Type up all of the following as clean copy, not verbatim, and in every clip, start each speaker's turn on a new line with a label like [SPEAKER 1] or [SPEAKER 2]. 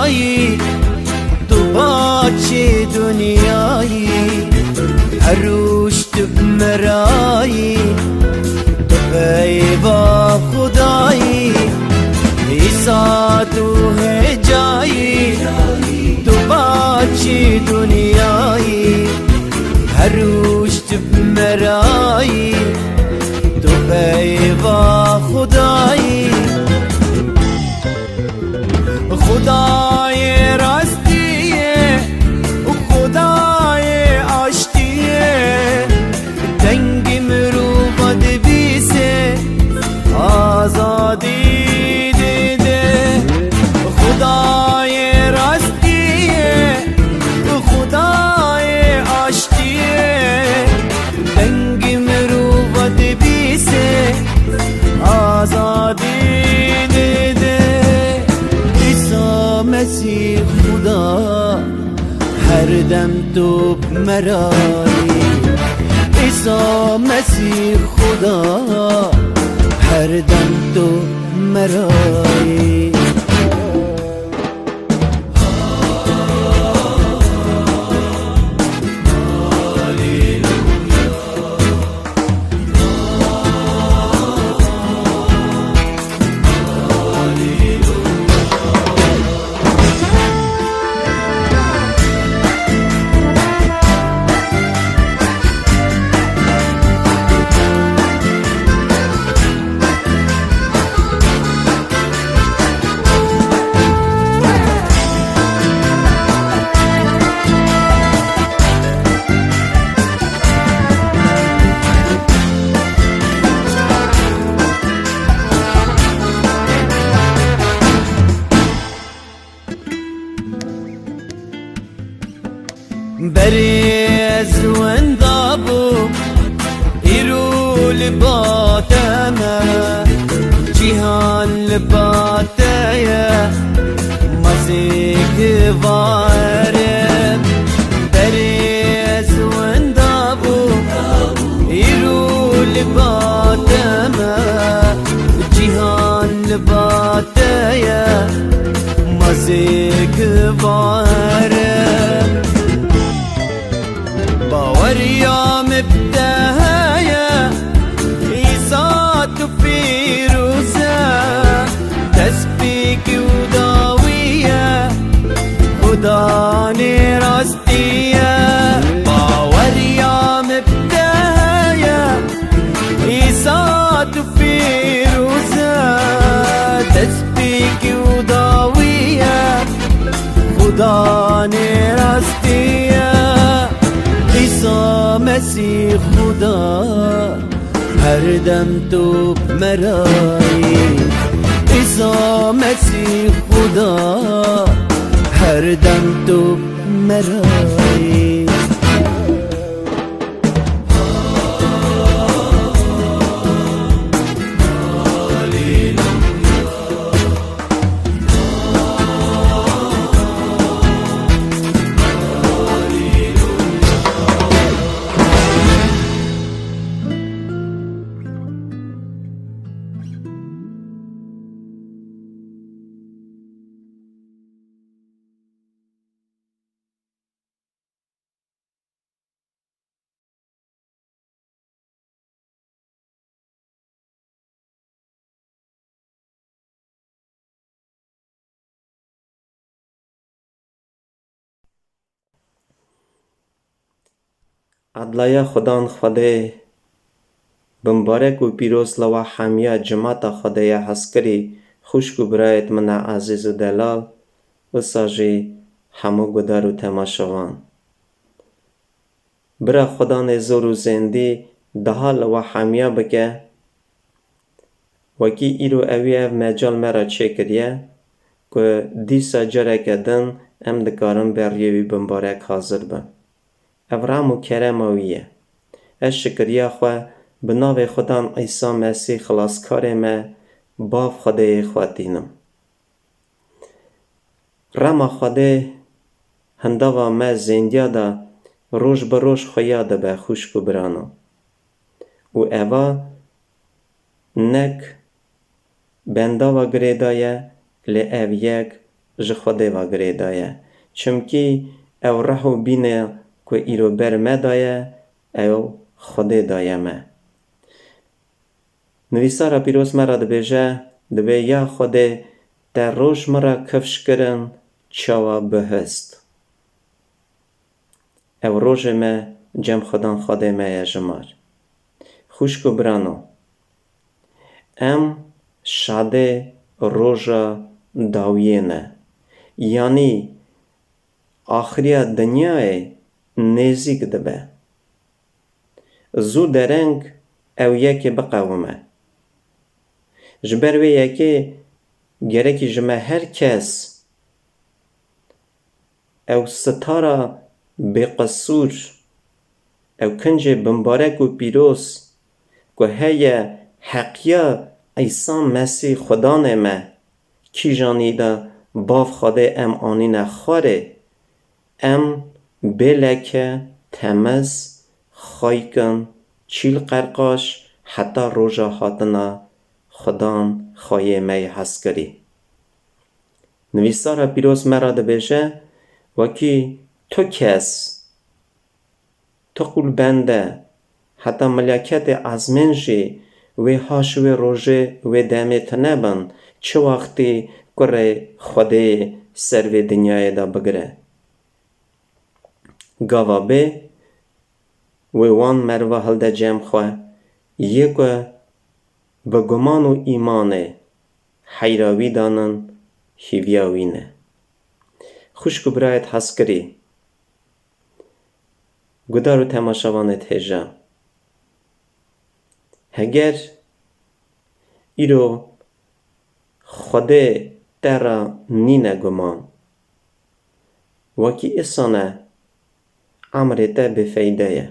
[SPEAKER 1] خدایی تو باچه دنیایی هر روش تو مرایی تو پیوا خدایی ایسا تو هجایی تو باچه دنیایی هر روش تو مرایی تو پیوا خدایی خدای راستیه و خدای آشتیه دنگ مروباد بیسه آزادی دیده خدای راستیه و خدای آشتیه دنگ مروباد بیسه آزادی دیده مسیح خدا هر دم تو مرایی عیسی مسیح خدا هر دم تو مرایی بريز وانضابو إيرو لباتما جيهان لباتايا مزيك فارم بريز وانضابو إيرو لباتما جيهان لباتايا مزيك فارم باوریا مبدایا عیسی تو پیروزه تسبیح و داویه خدا راستیه باوریا مبدایا عیسی تو پیروزه تسبیح و داویه خدا راستیه عیسی مسیح خدا هر دم تو مرایی عیسی مسیح خدا هر دم تو مرایی
[SPEAKER 2] عدلای خدان خوده بمبارک و پیروز لوا حامیه جماعت خدای حسکری خوشک و برایت من عزیز و دلال و ساجی همو گدار و تماشوان برا خدان زور و زندی ده لوا حامیه بکه وکی ایرو اویه مجال مرا چه کریه که دیسا جره کدن ام دکارم بریوی بمبارک حاضر با افرام و کرم ویه از شکریه خواه بناو خدان عیسی مسیح خلاصکار ما باف خدای خواه دینم رما خدای هندوا ما زندیا دا روش بروش خویا دا به خوشک و برانو و اوا نک بنداوا گریدایه لی او یک ji Xwedê ve girê daye. Çimkî ew reh û bînê ku îro ber me daye, ew Xwedê daye me. Nivîsara pîroz me ra dibêje, dibe ya Xwedê te roj me ra kevşkirin çawa bihist. Ew rojê me cem xwedan Xwedê me ye ji mar. Xwişk û birano, em şadê roja dawiyê ne. Yanî axiriya dinyayê nêzik dibe. Zû dereng ew yekê biqewime. Ji ber vê yekê gerekî ji me her kes ew sitara bêqesûr, ew kincê bimbarek û pîroz ku heye heqiya İsa Mesîh Xwedanê me, kîjanî de bav Xwedê em anîne xwarê, em bêleke temez, xaykin, çîlqerqaş heta roja hatina Xwedan xwayê me yê hezkirî. Nivîsara pîroz me ra dibêje, wekî tu kes, tu qûlbende, heta meleketê ezmên jî wê haş wê rojê wê demê tinebin, çi wextî kurê Xwedê ser vê dinyayê de bigire. Gava bê, wê wan merva hilde cem xwe, yê ku bi guman û îmanê heyra wî danin, hîviya wî ne. Xwişk û birayet hezkirî, gudar û temaşevanê hêja, heger îro Xwedê te ra nîne guman, wekî îsane emirê te bêfeyde ye.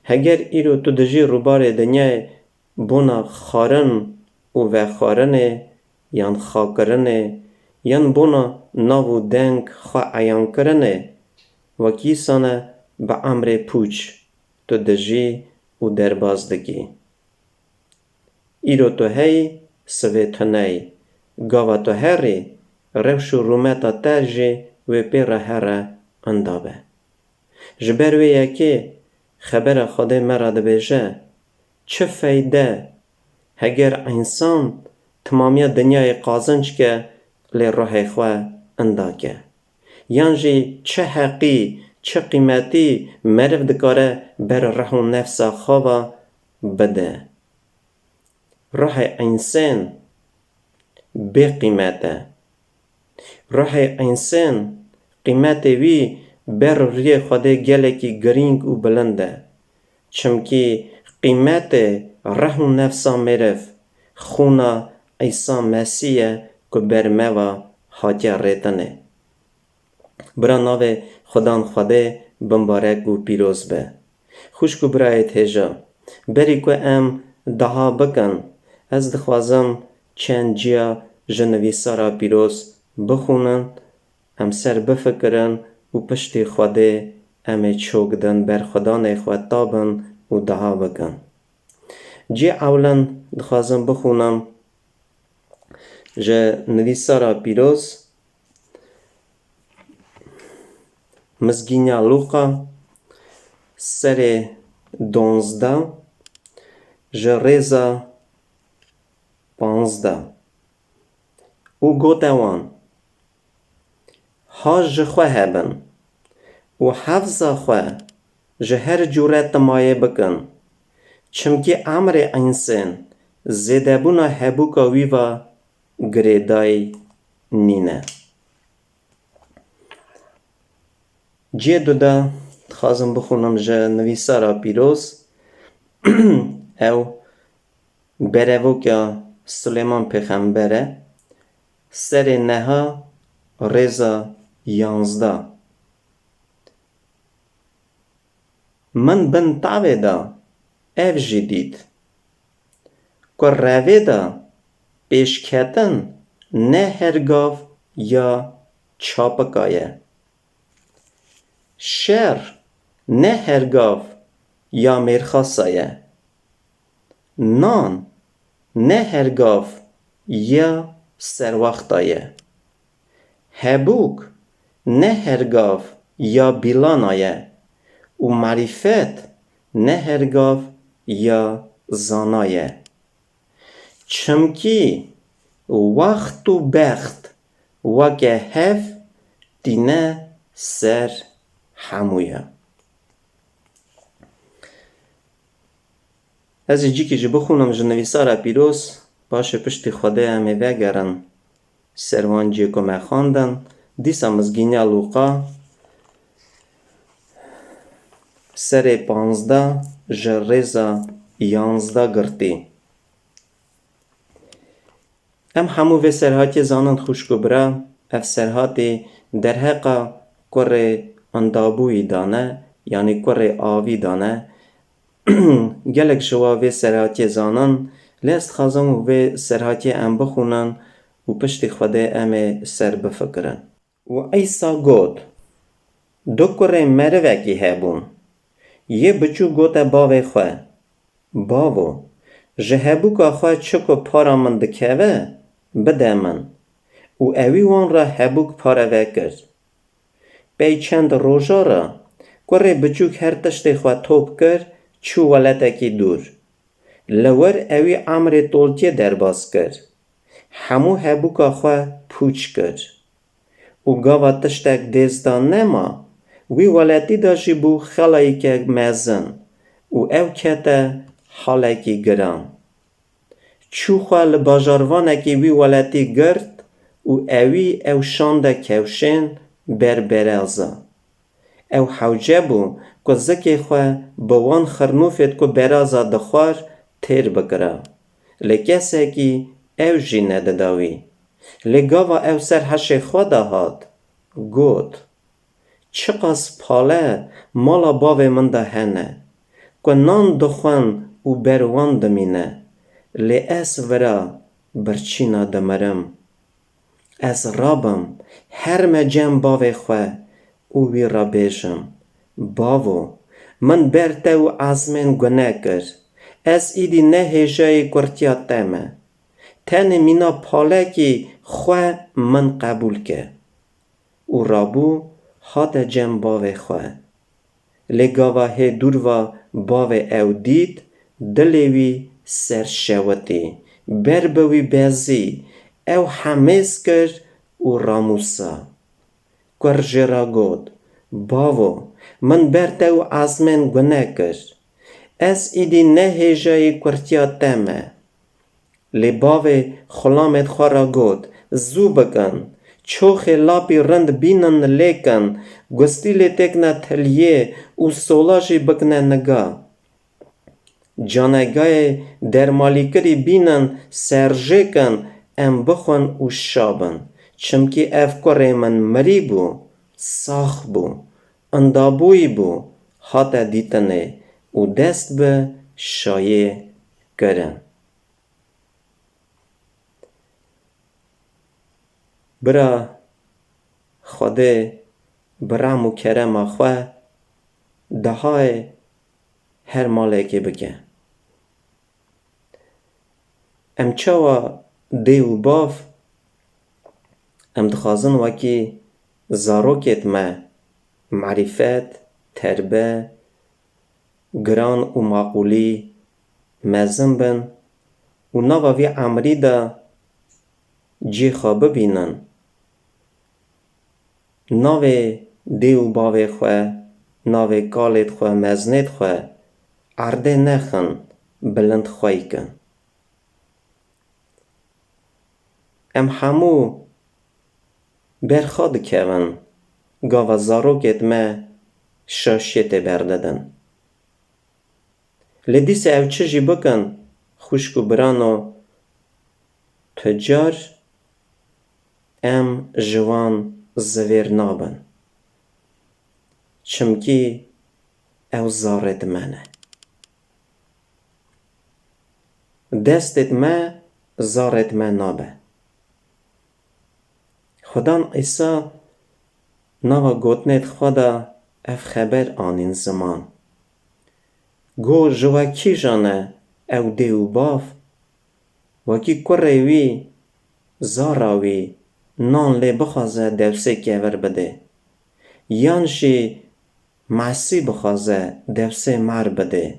[SPEAKER 2] Heger îro tu dijî rûbarê dinyayê bona xwarin û vexwarinê yan xakirinê yan bona nav û deng xwe eyankirinê, wekî îsane bi emirê pûç tu dijî û derbas dikî. Îro tu heyî, sivê tu neyî. Gava tu herî, rewş û rûmeta te jî wê pê re here inda be. Ji ber vê yekê xebera Xwedê me ra dibêje, çi feyde heger însan timamiya dinyayê qazinc ke lê ruhê xwe inda ke. Yan jî çi heqî, çi qîmetî meriv dikare ber rih û nefsa xwe ve bide. Ruhê însan bêqîmet e. Ruhê însan qîmetê wî ber rûyê Xwedê gelekî girîng û bilind e. Çimkî qîmetê rih û nefsa meriv xûna İsa Mesîh ye ku ber me ve hatiye rêtinê. Bira navê Xwedan Xwedê bimbarek û pîroz be. Xwişk û birayê hêja, berî ku em deha bikin, ez dixwazim çend ciya ji nivîsara pîroz bixwînin, em ser bifikirin û piştî Xwedê em ê çûkdin ber Xwedanê xwe tabin û deha bikin. Cî ewlin dixwazim bixwînim ji nivîsara pîroz Mizgîniya Lûqa serê 12 ji rêza 15 û gote wan: Haş ji xwe hebin û hefza xwe ji her cûre timayê bikin, çimkî emirê însan zêdebûna hebûka wî ve girêdayî nîne. Ciyê du de dixwazim bixwînim ji nivîsara pîroz ew berevokya Suleyman pêxember e, serê neha rêza 11. Min bin tavê de ev jî dît ku revê de pêşketin ne hergav ya çapika ye. Şer ne hergav ya mêrxasa ye. Nan ne hergav ya serwexta ye. هبوک نه هرگاف یا بیلانایه و معرفت نه هرگاف یا زانایه. چمکی وقت و بخت وکه هف دینه سر همویه. از جی که جی بخونم جنویسارا پیروز باشه پشتی خوده همه وگرن سروان جی که مخاندن دیسا مزگینیا لوقا سر 15 جرزا 11 گرتی. ام همو و سرهاتی زانند خوشکو برا اف سرهاتی در حقا کره اندابوی دانه یعنی کره آوی دانه گلک شوا و سرهاتی زانن لیست خازم و سرهاتی ام بخونن و پشت خوده ام سر بفکرن. و ایسا گود دو کره مروکی هبون یه بچو گوتا باوی خواه باوو جه هبوکا خواه چکو پارا من دکوه بده من و اوی وان را هبوک پارا وکرد. بی چند روژا را کره بچوک هر تشت خواه توب کرد چو ولتکی دور لور اوی عمر طولتی در باز کرد همو هبوکا خواه پوچ کرد و گاوا تشتک دیزدان نما وی ولتی داشی بو خلایی که مزن و او کتا حالکی گران چو خواه لباجاروانکی وی ولتی گرد و اوی او شانده کوشن بر برازا او حوجه بو که زکی خواه بوان خرنوفت که برازا دخوار تیر بکرا لکسه کی او جی ندداوی لگاوا او سر هش خواه دهاد گود چقاس پاله مالا باوی من ده هنه که نان دخوان و بروان دمینه لی اس ورا برچینا دمرم از رابم هر مجم باوی خواه او وی را بیشم باوو من برته و عزمین گناه کر از ایدی نه هجای کرتیا تمه تن مینا پاله کی خواه من قبول که او رابو هات جم باوی خواه لگاوا هی دوروا باوی او دید دلیوی سر شوتی بربوی بزی او حمیز کرد و راموسا کرجه را گود باوو من برته و عزمین گناه کرد از ایدی نه هجای کرتیا تمه لی باوی خلامت خورا گود زو بکن چوخ لاپی رند بینن لیکن گستیلی تکنا تلیه و سولاجی بکنه نگا جانگای در مالیکری بینن سرژکن ام بخون و شابن چمکی اف کره من مری بو ساخ بو اندابوی بو حتا دیتنه و دست به شایع کرن. برا خوده برام و کرم خواه دهای هر مالکی بکن. ام چاوا دیو باف ام دخوازن وکی زاروکت ما معرفت تربه گران و معقولی مزن بن و نوا وی عمری دا جی خواه ببینن ناوی دیو باوی خواه ناوی کالت خواه مزنت خواه عرده نخن بلند خواهی کن. ام همو برخواد کون گاوا زاروکت ما شاشیت برددن لدیس او چجی بکن خوشکو برانو تجار ام جوان زویر نابن چمکی او زارت منه دستت ما زارت من نابه خدان ایسا نوا گوتنت خدا اف خبر آنین زمان گو جوا کی جانه او دیو باف وکی کره وی زاراوی نان لی بخوازه دوسه کور بده یان جی معسی بخوازه دوسه مر بده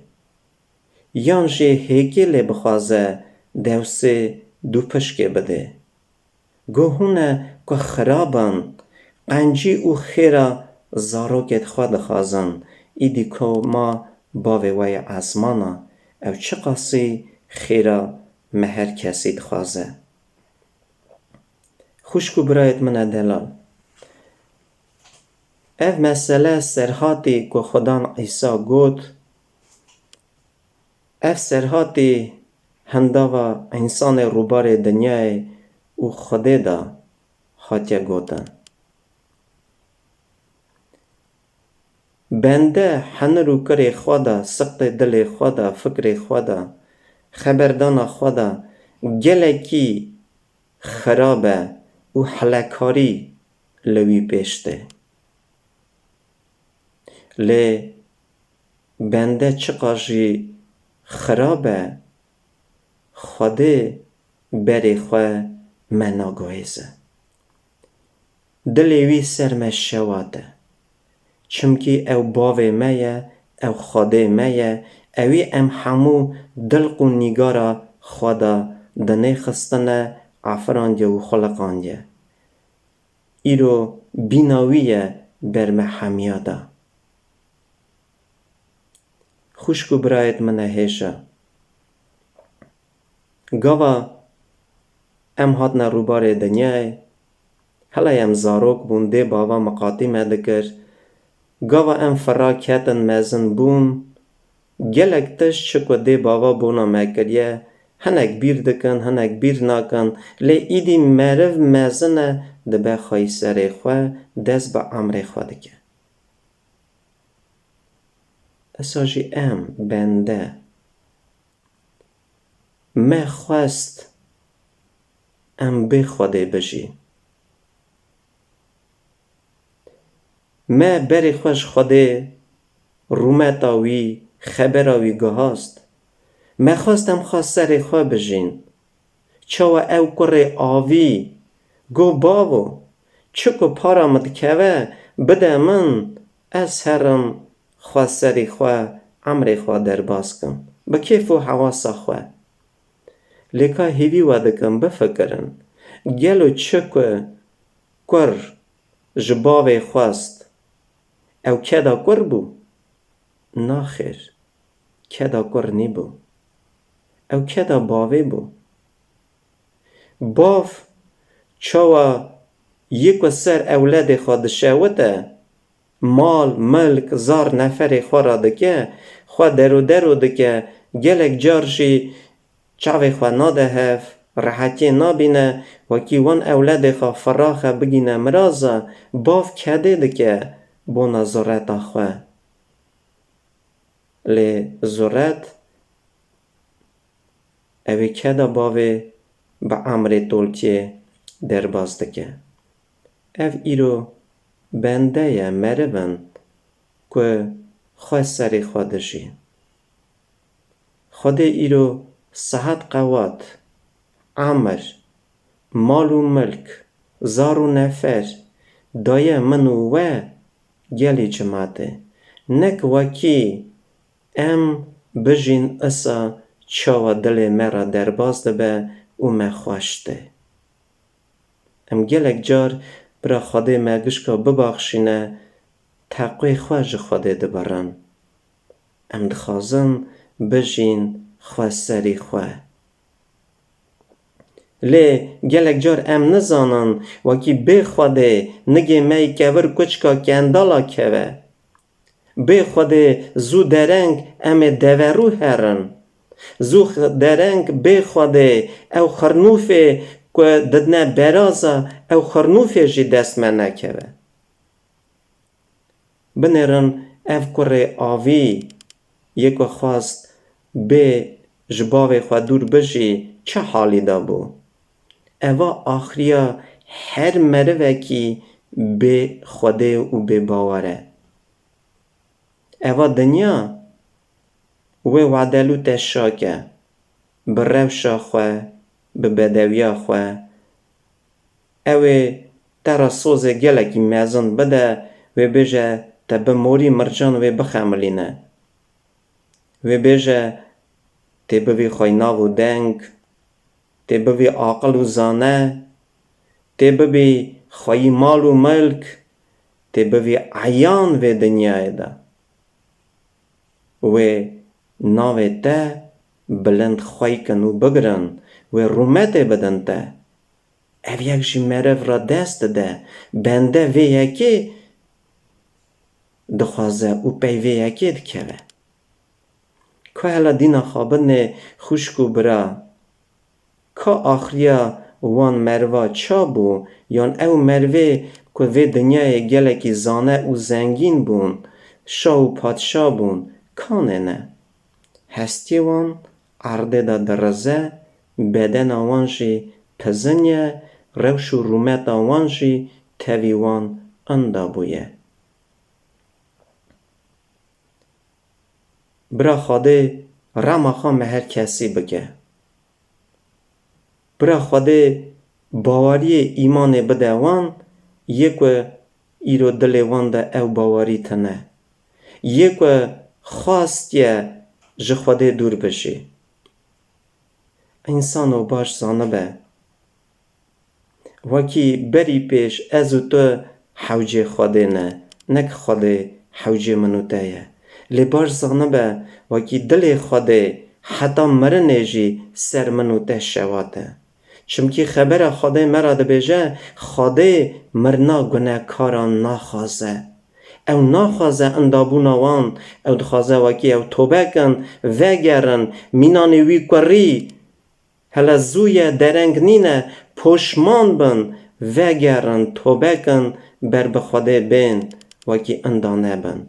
[SPEAKER 2] یان جی هیکل بخوازه دوسه دو پشک بده گوهونه که خرابن قنجی او خیره زاروکت خود خوازن ایدی که ما باوی وی آسمانا او چه قاسی خیره مهر کسی خوازه خوشکو برایت من دلال اف مسئله سرهاتی که خدان عیسی گوت اف سرهاتی هنداوا انسان روبار دنیای او خوده دا خاطیا گوتن بنده حنرو کری خوادا سقط دل خوادا فکر خوادا خبردان خوادا گلکی خرابه و حلکاری لوی پیشته لی بنده چقاجی خرابه خوده بری خواه مناگویزه دلی وی سرمه شواده چمکی او باوی مایه او خوده مایه اوی ام همو دلق و نگارا خوادا دنه خستنه عفراندیه و خلقاندیه ایرو بیناویه برمه حمیاده خوشکو برایت منه هیشه گاوا ام هاتنا روبار دنیای هلا ام زاروک بون دی باوا مقاطیمه دکر گاوا ام فرا کتن مزن بون گلک تش چکو دی باوا بونا مکریه هنک بیر دکن هنک بیر ناکن لی ایدی مرو مزنه دبه خواهی سری خواه دست با امر خواه دکه اساجی ام بنده ما خواست ام به خوده بجی ما بری خوش خوده رومتاوی خبراوی گهاست ما خواستم خواست سر خواه بجین چاو او کره آوی گو باو چکو پارامد کوه بده من از هرم خواست سری خواه امر خواه در باز کن با کیف و حواسا خواه لیکا هیوی ودکم بفکرن گلو چکو کر جباوی خواست او کدا کر بو ناخیر کدا کر نی بو او کدا باوی بو باف چاوا یکو سر اولاد خود شوته مال ملک زار نفر خورا دکه خوا درو دکه گلک جارشی چاوی خوا ناده هف راحتی نابینه وکی وان اولاد خوا فراخه بگینه مرازه باف کده دکه بونا زورت خواه لی زورت اوی کده باوی با امر تولتیه در باز دکه او ایرو بنده یه مروون که خواه سری خودشی خود ایرو صحت قوات عمر مال و ملک زار و نفر دایه منو و گلی جماعته نک وکی ام بجین اسا چاوا دل مرا در باز دبه و مخواشته ام گلک جار برا خوده مگشکا بباخشینه تقوی خواج خوده دبرن ام دخوازن بجین خواه سری خواه لی گلک جار ام نزانن وکی بی خوده نگی می کور کچکا کندالا کوه بی خوده زو درنگ ام دورو هرن زو درنگ بی خوده او خرنوفه که ددنه برازه او خرنوفه جی دست من نکوه بنرن او کره آوی یکو خواست به جباوی خوا دور بجی چه حالی دا بو اوا آخریا هر مروه کی به خوده و به باوره اوا دنیا و وعدلو تشاکه به روشا خواه به بدویا خواه اوه ترا سوز گلکی مزن بده و بیجه تا بموری مرجان و بخملینه و بیجه تی بوی خویناو و دنگ تی بوی عاقل و زانه تی بوی خوی مال و ملک تی بوی عیان و دنیای ده و ناوی ته بلند خوی کن و بگرن و رومت بدن ته او یک جی مرف را دست ده بنده وی یکی دخوازه و پی وی یکی دکوه که هلا دینا خوابن خوشکو برا که آخریا وان مروا چا بو یان او مروه که وی دنیای گلکی زانه و زنگین بون شا و پادشا بون کانه نه هستی وان عرده دا درزه بدن وان جی پزنیه روش و رومت وان جی تاوی وان اندا بویه برا خواده رما خام هر کسی بگه برا خواده باوری ایمان بده وان یک ایرو دل وان ده او باوری تنه یک خواستیه جه خواده دور بشی انسانو باش زانه به وکی بری پیش از تو حوجه خواده نه نک خواده حوجه منو تایه لی باش زانه به وکی دل خواده حتی مرنه جی سر منو ته شواته چمکی خبر خواده مرا ده بیجه خواده مرنا گناه کاران ناخوازه او ناخوازه اندابونا وان او دخوازه وکی او توبه کن وگرن مینانی وی کری هلا زوی درنگ نینه پشمان بن وگرن توبه کن بر بخواده بین وکی اندانه بن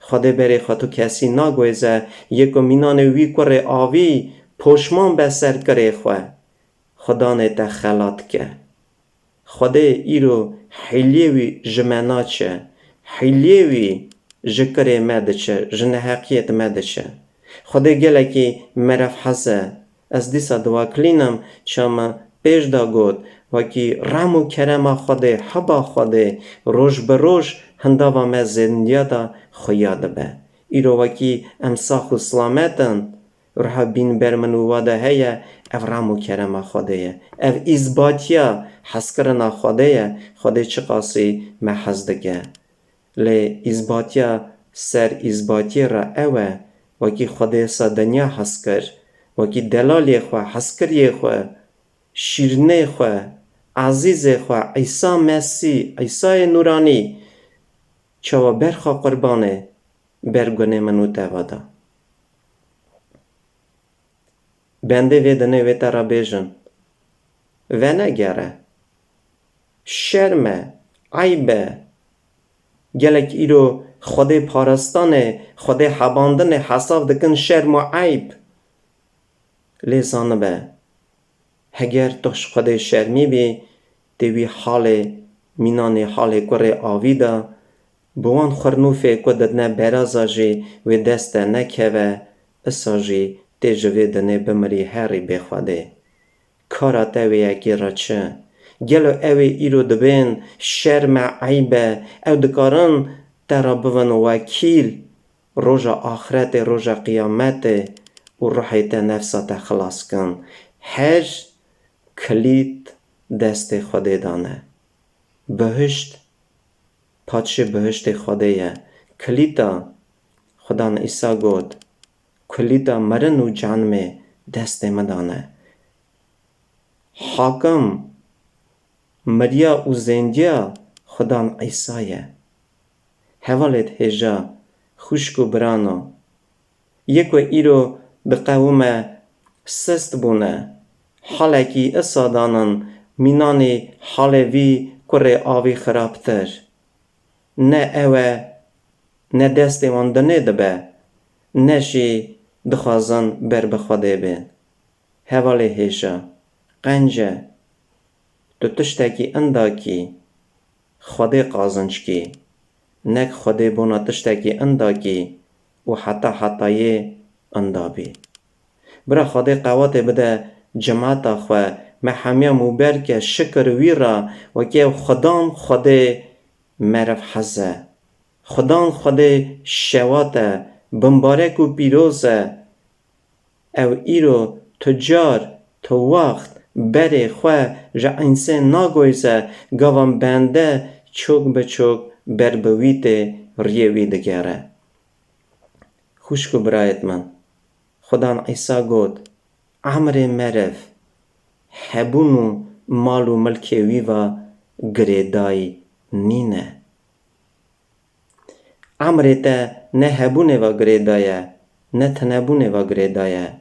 [SPEAKER 2] خواده بری خواهتو کسی ناگویزه یکو مینانی وی کری آوی پشمان بسر کری خواه خدا نیتا خلات که خواده ایرو حلیوی جمعنا چه حلیوی جکره مده چه جنحقیت مده چه خواده گله که مرف حسه از دیسا دوا کلینم چما پیش دا گود وکی رم و کرم خواده حبا خواده روش به روش هنداوا ما زندیا دا خویاده به ایرو وکی امساخ و سلامتن روح بین برمن و واده هیا او رم و کرم خواده او ایزباتیا حس کرنا خواده خواده چه قاسی محز دگه لی ایزباتیا سر ایزباتی را اوه وکی خواده سا دنیا حس کر وکی دلالی خواه حس کریه خواه شیرنه خواه عزیز خواه عیسی مسیح عیسی نورانی چوا برخوا قربانه برگونه منو توادا بنده ویدنه ویتا را بیجن و نگره شرمه عیبه گلک ایرو خود پارستانه خود حباندن حساب دکن شرم و عیب لیزانه به هگر توش خود شرمی بی دیوی حال مینان حال کره آویدا بوان خورنوفه کددنه برازا جی و دست نکوه اسا جی تی جوی دنه بمری هری بخواده کارا تاوی یکی را چه گلو اوی ایرو دبین شرم عیبه او دکارن ترا بون وکیل روژا آخرت روژا قیامت و روحیت نفسات خلاص کن هر کلید دست خوده دانه بهشت پادشه بهشت خوده یه کلیتا خدا عیسی گود کلیتا مرن و جانمه دست مدانه حاکم مریا و زندیا خدا عیسیه حوالت هجا خوشکو برانو یکو ایرو به قوم سست بونه حالکی اصادانن مینانی حال وی کره آوی خرابتر نه اوه نه دست واندنه دبه نشی دخوازن بر بخواده بین حواله هیشا قنجه تو تشتکی انداکی خواده قازنش کی نک خواده بونا تشتکی انداکی و حتی اندابی برا خواده قوات بده جماعتا خواه محمیا موبر که شکر وی را و که خدان خود مرف حزه خدان خود شواته بمبارک و پیروزه او ایرو تجار تو وقت بره خواه جا انسان ناگویزه گوان بنده چوک به چوک بر بویت ریوی دگره. خوشکو برایت من خدان عیسی گود عمر مرف هبونو مالو ملکی وی و گریدای نینه. عمر تا نه هبونه و گریدایه نه تنبونه و گریدایه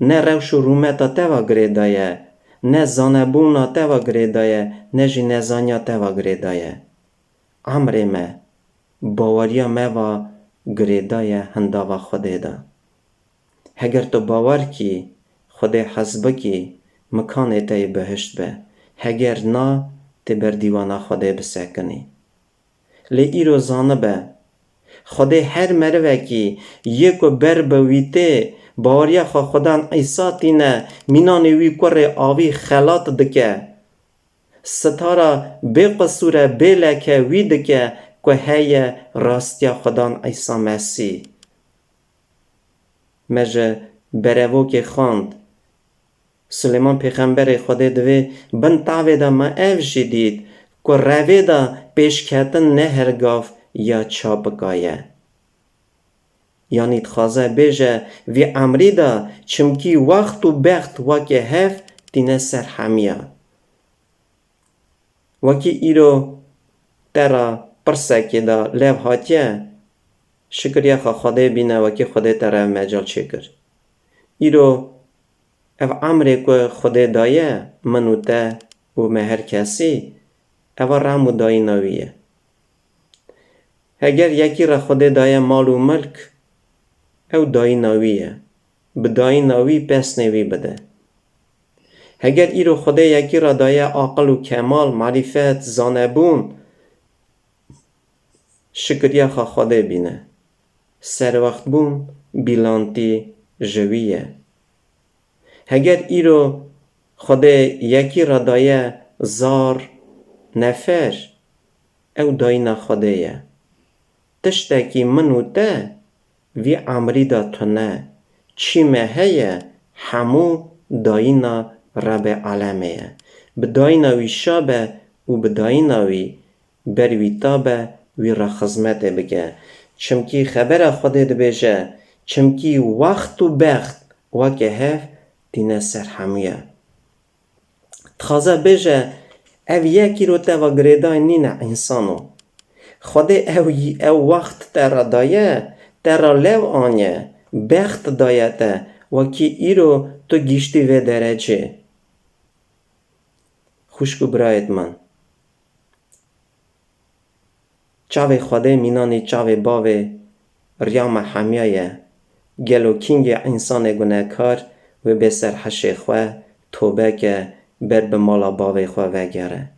[SPEAKER 2] نه روش و رومتا تا و گریدایه نه زانبونا تا و گریدایه نه جی نزانیا تا و گریدایه. عمر ما باوریا ما و گریدایه هندا و خوده دا. هگر تو باور کی خود حسبه کی مکان تای بهشت به هگر نا تی بر دیوانا خوده بسکنی. لی ایرو زانه به خوده هر مروه کی یکو بر بویته باوریا خودان عیسی تینه مینان وی کره آوی خلات دکه ستاره بی قصوره بی لکه وی دکه که هی راستیا خودان عیسی مسیح. مجه برهو که خواند سلیمان پیغمبر خدا دوی بن تاوی دا ما اف جدید که روی دا پیش کتن نه هرگاف یا چابکایه. یعنی تخوازه بیجه وی عمری دا چمکی وقت و بخت وکی هف دینه سر همیه. وکی ایرو ترا پرسکی دا لیو هاتیه شکریه خواده بینه وکی خوده ترا مجال چه کر. ایرو او عمری که خوده دایه منو تا و مهر کسی او رامو دای نویه. اگر یکی را خوده دایه مال و ملک او دای نویه بدای نوی پس نوی بده. اگر ایرو خوده یکی را دایه عقل و کمال معرفت زانبون شکریه خوده بینه سر وقت بون بیلانتی جویه. اگر ایرو خوده یکی را دایه زار نفر او دای نخوده یه تشتکی منو ده وی عمری دا تو نه چی مهیه همو داینا رب عالمه بداینا وی شابه و بداینا وی بروی تابه وی را خزمت بگه چمکی خبر خودت بجه چمکی وقت و بخت وکه هف دینه سر همیه. تخازه بجه او یکی رو تا و گریدای نینه انسانو خوده او وقت تر دایه تر لو آنیه بخت دایه تا وکی ایرو تو گیشتی و درجه. خوشکو برایت من چاوی خوده مینانی چاوی باوی ریام همیه گلو کینگ انسان گناهکار و به سر حش خواه توبه که بر به مالا باوی خواه وگره.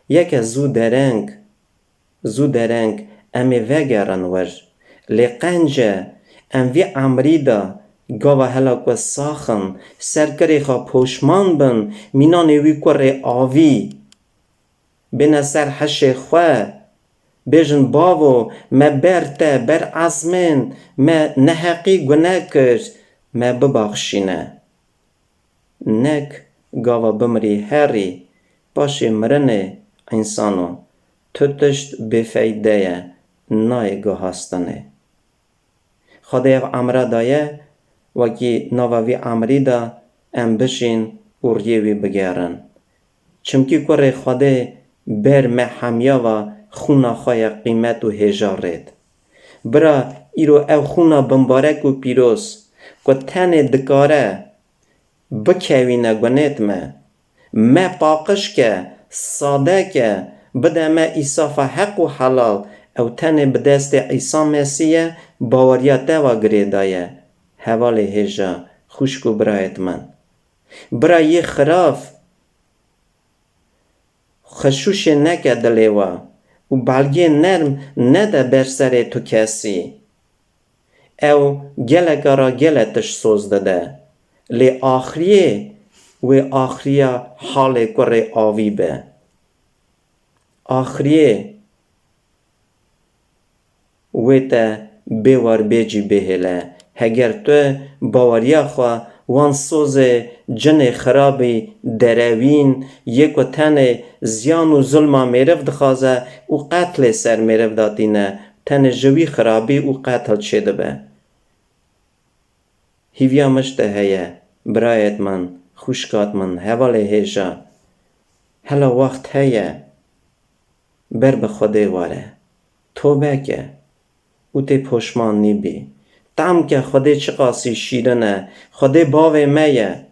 [SPEAKER 2] یک زو درنگ امی وگرن ور لقنجه ام وی عمری دا گاوه هلاک و ساخن سرکری خواه پوشمان بن مینانی وی کره آوی بین سر حش خواه بیجن باو ما برته بر عزمین ما نحقی گناه کرد ما ببخشینه نک گاوا بمری هری باشی مرنه انسانو تشت بفیده نای گهاستنه. خدا او عمره دایه وکی نواوی عمری دا ام بشین و ریوی بگرن چمکی کره خدا بر محمیا و خونا خواه قیمت و هجارت برا ایرو او خونا بمبارک و پیروز که تن دکاره بکوینه گنت ما پاقش که ساده که بده ما ایصاف حق و حلال او تن بدست عیسی مسیح باوریت و گریدایه حوال هجا خوشکو برایت من برا یه خراف خشوش نکه دلیوه و بلگه نرم نده بر سر تو کسی او گلک را گلتش سوز داده لی آخریه و آخریا حال کره آوی به آخریه و تا بیوار بیجی بهله هگر تو باوریا خواه وان سوز جن خرابی دروین یک و تن زیان و ظلم میرف دخوازه و قتل سر میرف داتینه تن جوی خرابی و قتل چیده به هیویا مشته هیه برایت من خوشکات من حواله هیجا هلا وقت هیه بر به خوده واره توبه که او تی پشمان نیبی تام که خوده چه قاسی شیرنه خوده باوه میه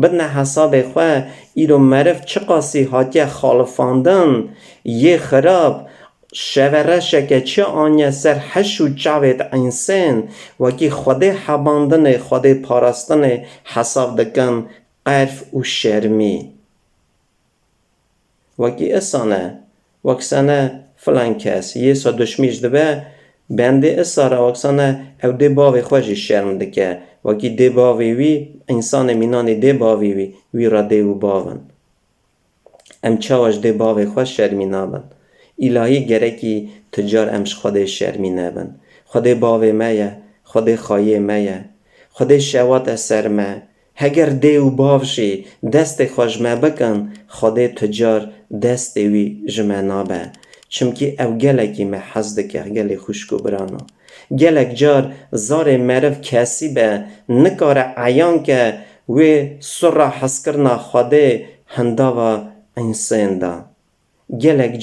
[SPEAKER 2] بدن حساب خواه ایرو مرف چه قاسی حاکه خالفاندن یه خراب شورشه که چه آنیا سر حشو چاوید انسان وکی خوده حباندن خوده پارستن حساب دکن قرف و شرمی وکی اسانه وکسانه فلان کس یه سا دشمیش دبه بنده اساره وکسانه او ده باوی خوشی شرم دکه وکی ده باوی وی انسان مینانی ده باوی وی را ده و باون ام چاوش ده باوی خوش شرمی نابن الهی گرکی تجار امش خود شرمی نبن خود باوی میه خود خواهی میه خود شوات اثر میه هگر ده و باوشی دست خوش ما بکن خود تجار دست وی جمع نابه چمکی او گلکی ما حزد که گلی خوشکو برانو گلک جار زار مرف کسی به نکار عیان که و سر حس کرنا خوده هنداوا انسان دا گلک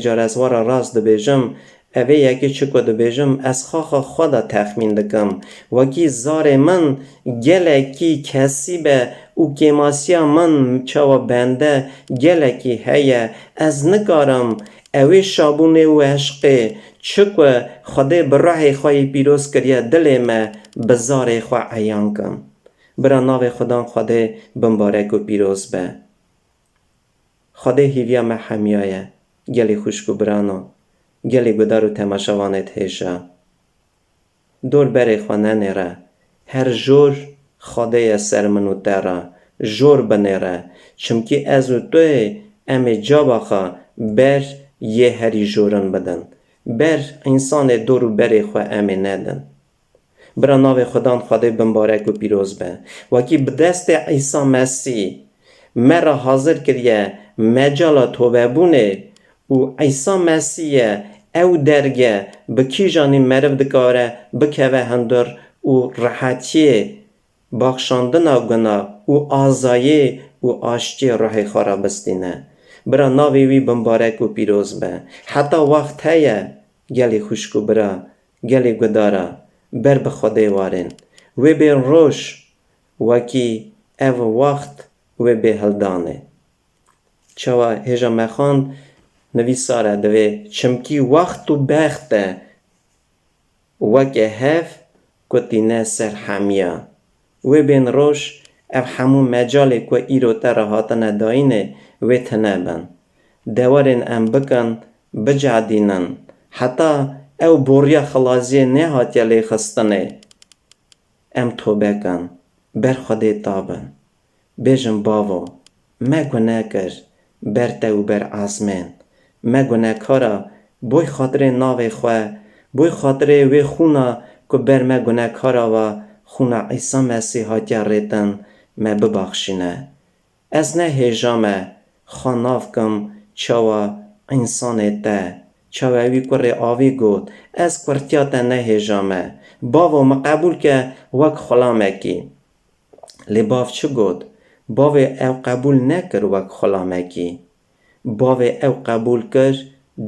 [SPEAKER 2] جار از وارا راز دبیجم اوه یکی چکو دبیجم از خاخ خدا تخمین دکم وکی زار من گلکی کسی به او کماسیا من چاوا بنده گلکی هیه از نکارم اوه شابونه و عشقه چکو خدا برای خواهی پیروز کریه دل ما بزار خواه عیان کم برا ناو خدا خدا بمبارک و پیروز به خدا هیویا ما حمیایه گلی خوشکو برانو گلی گدارو تماشاوانت هیشا دور بری خوانه نیره هر جور خدای سر منو تره جور بنیره چمکی ازو توی امی جا باخا بر یه هری جورن بدن بر انسان دورو بری خواه امی ندن برا ناو خدان خدای بمبارک و پیروز به وکی بدست عیسی مسیح مرا حاضر کریه مجالا توبه بونه و عیسی مسیح او درگه بکی جانی مرف دکاره بکوه هندر و راحتی بخشاندن او گنا و آزایی و آشتی راه خورا بستینه برا ناوی وی بمبارک و پیروز به حتی وقت هیه گلی خوشکو برا گلی گدارا بر به خوده وارن و بین روش وکی او وقت و به هلدانه چوا هجا مخان نویساره دوی چمکی وقت و بخته وکه هف کتینه سر حمیا و بین روش او همون مجالی که ایرو تر هاتنه داینه و تنبن دوارین ام بکن بجعدینن حتی او بوریا خلازی نه هاتیا لی خستنه ام توبه کن بر خودی تابن بیجم باو ما گناه کر بر تو بر آسمان ما گناه کارا بوی خاطر ناو خواه بوی خاطر وی خونا که بر ما گناه کارا و خونا عیسی مسیح هاتیا ریتن ما ببخشینه از نه هجامه خاناف کم چاوا انسان تا چاوا وی کره آوی گود از کرتیات نه هجامه باو مقبول که وک خلامه کی لی باف چه گود باو او قبول نکر وک خلامه کی باو او قبول کر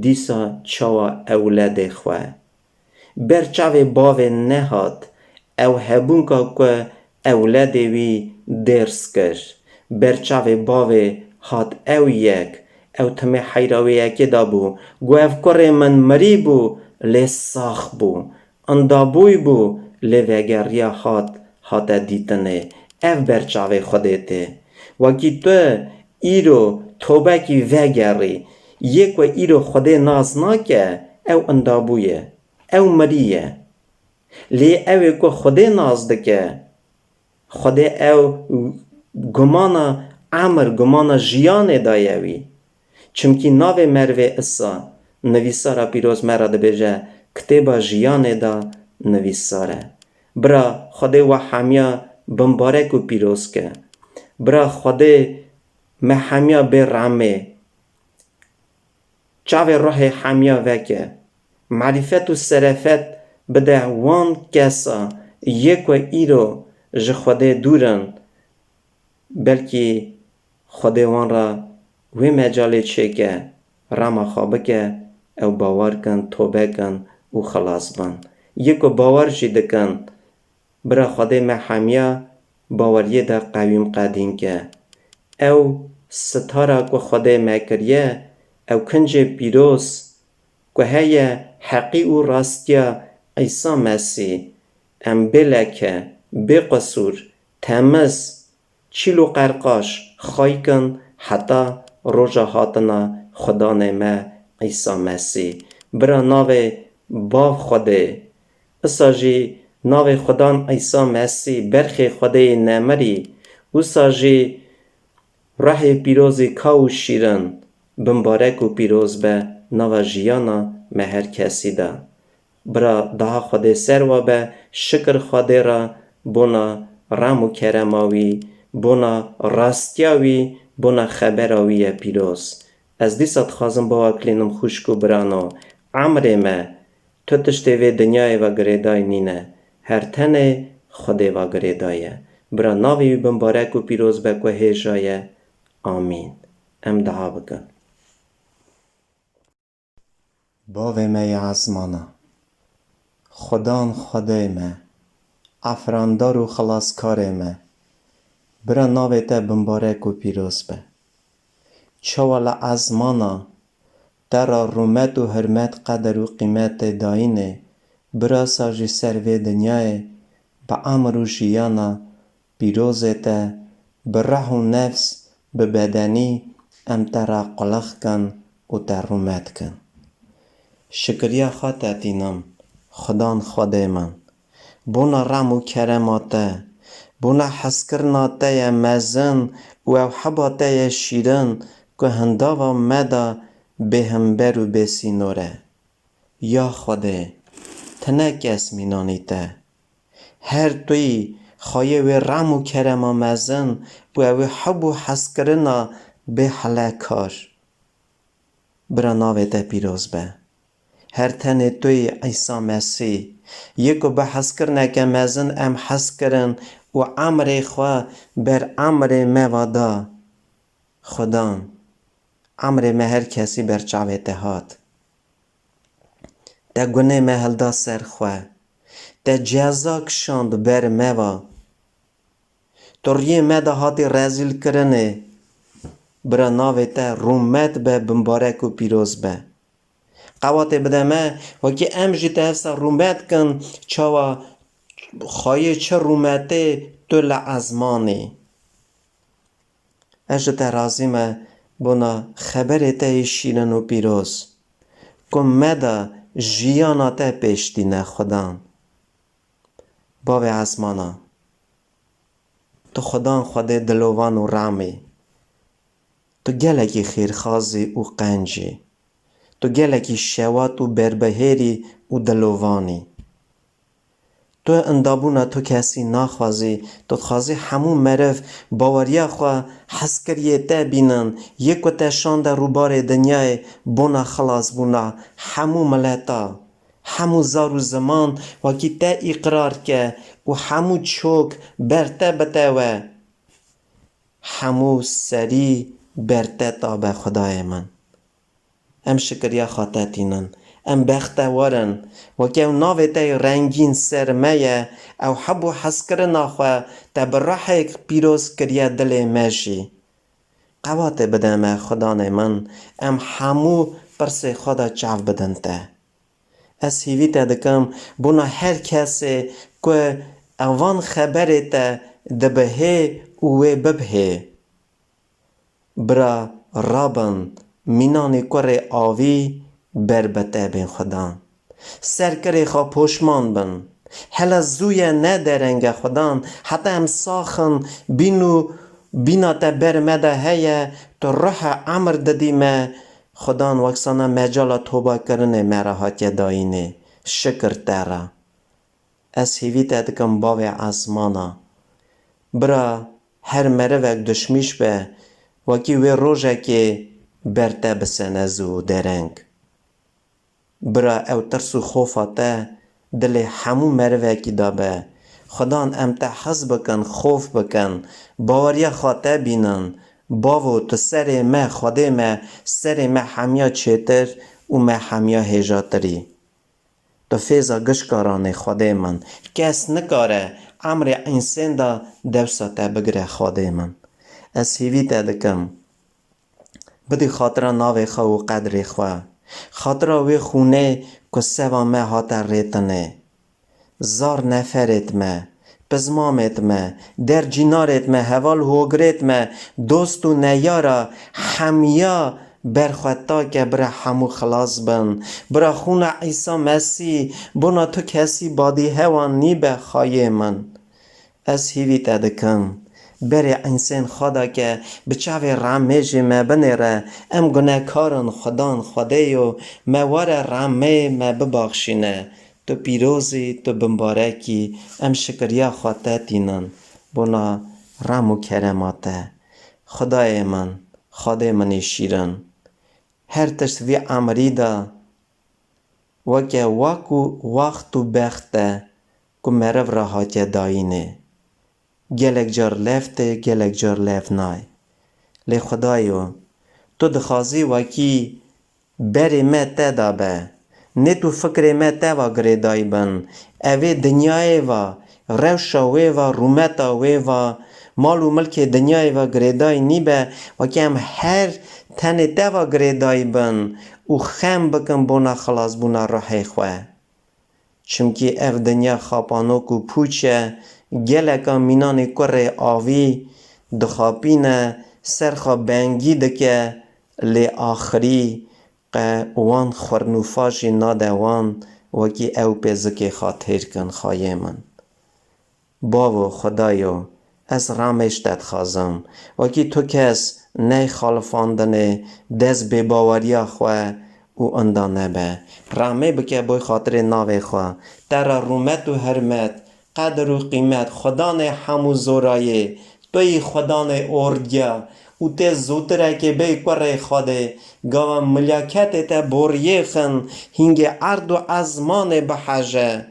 [SPEAKER 2] دیسا چاوا اولاد خواه بر چاو باو نهاد او هبون که اولاد وی درس کر بر چاو باو هاد او یک او تمه حیراوی یکی دا بو گو او کره من مری بو لی ساخ بو اندابوی بو لی وگریا هات دیتنه او بر چاو خودته وکی تو ایرو توبه کی وگری یک و ایرو خوده ناز ناکه او اندابویه او مریه لی او که خوده ناز دکه خوده او گمانا عمر گمانا جیان دایوی چمکی ناو مروه اصا نویسارا پیروز مرا دبیجه کتابا جیان دا نویساره برا خدا و حمیا بمبارک و پیروز که برا خدا محمیا به رحمه چاو روح حمیا وکه معرفت و صرفت بده وان کسا یک و ایرو ج خدا دورن بلکی خدا وان را وی مجاله چه که راما خوابه که او باور کن توبه کن و خلاص بن یک و باور جیده کن برا خدا محمیا باوریه دا قویم قدیم که او ستاره که خدا مکریه او کنج پیروز که هی حقی و راستیا عیسی مسیح ام بلکه بقصور تمز چیلو قرقاش خواهی کن حتی روژا هاتنا خدا نمه عیسی مسیح برا ناو باو خوده اساجی ناو خدا عیسی مسیح برخی خوده نمری و ساجی راه پیروزی کاو شیرن بمبارک و پیروز به ناو جیانا مهر کسی ده برا ده خوده سر و به شکر خوده را بونا رام و کرماوی بونا راستیاوی بونا خبراوی پیروز از دیسات خازم با اکلینم خوشکو برانو عمره ما تو تشتی و دنیای و گریدای نینه هر تنه خوده و گریدایه برا ناوی بمبارک و پیروز به که هیجایه آمین ام دعا بکن باوی می عزمانا خدان خدای ما افراندار و خلاصکار ما برا ناوی تا بمبارک و پیروز به چوال عزمانا ترا رومت و حرمت قدر و قیمت داینه برا ساجی سروی دنیای با عمر و جیانا پیروز تا برح و نفس به بدنی ام ترا قلق کن و تا رومت کن شکریا خاطتینم خدان خدای من بونا رم و کرماته بونا حسکرناته مزن و حباته شیرن که هنداوا مدا به همبر و بسینوره یا خدای تنک اسمینانیته هر توی خواهی و رم و کرما مزن و حب و حسکرنا به حلکار برا ناویده پیروز به هر تن توی عیسی مسیح یکو به حسکرنه که مزن ام حسکرن و عمر خواه بر عمر موادا خدان عمر ما هر کسی بر چاوته هات تا گناه محل دا سر خواه تا جزا کشاند بر موا تو ریه مدا هاتی رزیل کرنه برا ناوی تا رومت به بمبارک و پیروز به قوات بدمه وکی امجی تا هفتا رومت کن چاوا خواهی چه رومته تو لعزمانی اجد رازیمه بونا خبر تا شیرن و پیروز کم مدا جیانا تا پیشتینه خدان باوی عزمانا تو خدان خود دلوان و رامی تو گلکی خیرخازی و قنجی تو گلکی شوات و بربهری و دلوانی تو اندابونا تو کسی ناخوازی تو خوازی همون مرف باوریا خواه حسکریه تا بینن یک و تشان در روبار دنیای بونا خلاص بونا همون ملتا همون زار و زمان وکی تا اقرار که و همون چوک برته بتاوه همون سری برته تا به خدای من ام شکریا خاطتینن ام بختوارن وکی او ناوی تای رنگین سرمایه او حب و حسکرنا خواه تا براح پیروز کریا دل مشی قوات بدم خدای من ام همو پرس خدا چاو بدن تا از هیوی تا دکم بونا هر کسی که اوان خبری تا دبهه و ببهه برا رابن مینانی کره آوی بربته بین خدان سرکری خواه پوشمان بن هلا زوی ندرنگ خدان حتی هم ساخن بینو بینا تا بر مده هیا تو روح عمر دادی ما خدان وکسانا مجالا توبه کرنه مرا هاتیه داینه شکر تارا از هیوی تا دکم باوی آسمانا برا هر مره وک دشمیش به وکی وی روژه که برته بسنه زو درنگ برا او ترس و خوفا تا دل همو مره وکی دابه خدان ام تا حز بکن خوف بکن باوریا خاطه بینن باو تو سر ما خوده ما سر ما همیا چیتر و ما همیا هجاتری تو فیضا گشکارانه خوده من کس نکاره عمر انسان دا دوسا تا بگره خوده من از هیوی تا دکم بدی خاطره ناوی خوا و قدر خوا خاطره وی خونه که سوا ما هاتا ریتنه زار نفرت ما پزمامت ما در جینارت ما حوال هوگرت ما دوست و نیارا همیا برخوتا که برا همو خلاص بن برا خون عیسی مسیح بنا تو کسی بادی هوان نی به خواهی من از هیوی تدکم بری انسان خدا که بچاوی رمیج ما بنیره ام گناه کارن خدان خدایو موار رمی ما ببخشینه تو پیروزی تو بمبارکی ام شکریا خواته تینن بنا رم و کرماته خدای من خدای منی شیرن هر تشوی عمری دا وکه واکو وقت و بخته که مرو را هاتیه داینه گلک جار لفته گلک جار لف نای لی خدایو تو دخوازی وکی بری ما تدابه نه تو فکر ما توا گریدای بن اوی دنیای و روشا وی و رومتا وی و مال و ملک دنیای و گریدای نی به وکی هم هر تن توا گریدای بن و خم بکن بونا خلاص بونا روحی خواه چمکی اف دنیا خاپانو کو پوچه گلکا مینان کره آوی دخاپینه سرخا بنگی دکه لی آخری وان خورنوفاشی ناده وان وکی او پیزکی خاطر کن خواهی من باو خدایو از رامشتت خوازم وکی تو کس نه خالفاندنه دست به باوریا خواه او اندانه به رامه بکه بای خاطر ناوی خواه ترا رومت و حرمت قدر و قیمت خدان همو زورایه توی خدان اردیا او ته زودره که بی کره خوده گاوا ملیاکت تا بوریه خن هنگ عرض و ازمان بحجه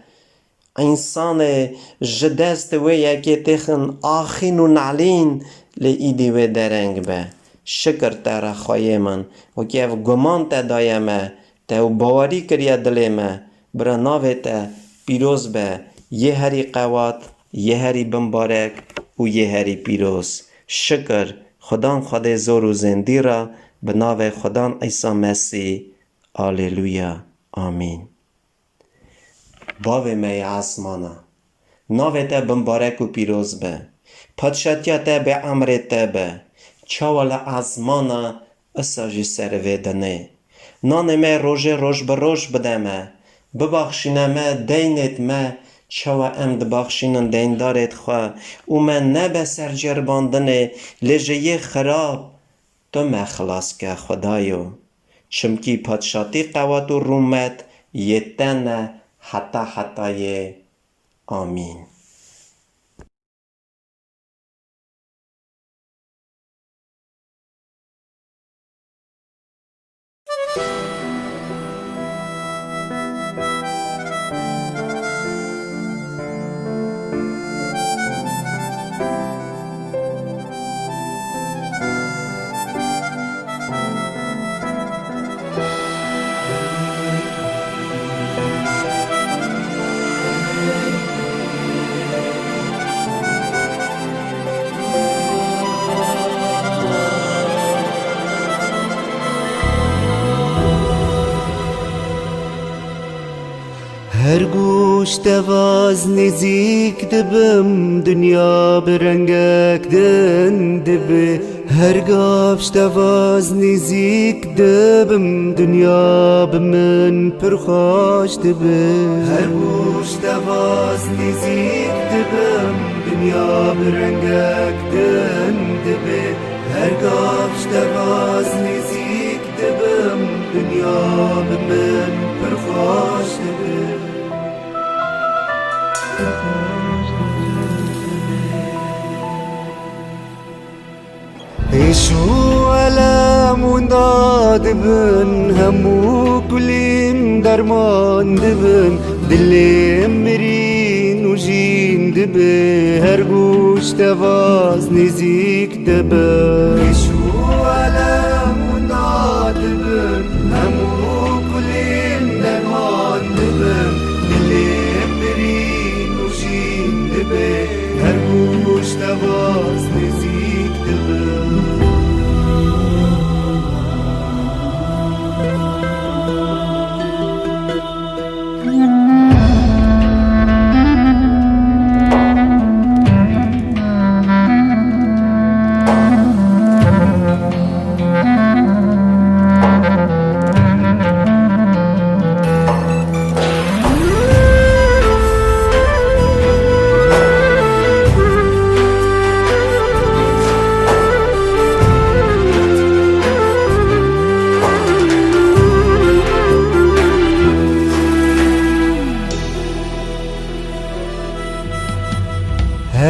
[SPEAKER 2] انسان جدست وی که تخن آخین و نعلین لی ایدی و درنگ به شکر تارا خواهی من و که او گمان تا دایمه تا او باوری کریا دلیمه برا ناوی تا پیروز به یه هری قوات یه هری بمبارک و یه هری پیروز شکر خدان خدا زور و زندی را به ناو خدان عیسی مسیح آلیلویا آمین باوی می آسمانا ناو تا بمبارک و پیروز به پادشاتیا تا به امر تا به چاول آسمانا اساجی سر دنه نان می روش به روش بدمه ببخشینه ما دینت ما چوا ام دبخشینن دیندارت خواه او من نبه سرجرباندنه لجه خراب تو مخلاص که خدایو چمکی پادشاتی قوات و رومت یتنه حتی آمین
[SPEAKER 1] هر گوش دواز نزیک دبم دنیا برنگک دن دبه هر گافش دواز نزیک دبم دنیا بمن پرخاش دبه هر گوش دواز نزیک دبم دنیا برنگک دن دبه هر گاف شتواز نزیک دبم دنیا بمن پرخاش دبه ایشو علمون دادبن همو کلیم درمان دبن دلیم مرین و جین دبه هر گوش تواز نزیک دبه ایشو علمون دادبن همو کلیم درمان دبن دلیم مرین و جین دبه هر گوش تواز نزیک دبه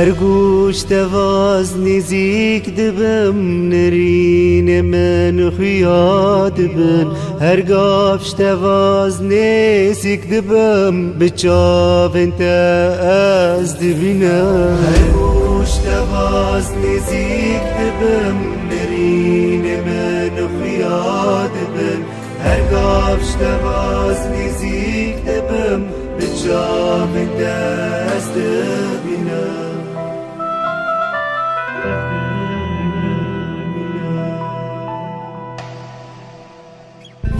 [SPEAKER 1] هر گوش تواز نزیک دبم نرین من خویا دبن هر گاف تواز نزیک دبم بچاون تا از دبینم هر گوش تواز نزیک دبم نرین من خویا دبن هر گاف تواز نزیک دبم بچاون تا از دبینم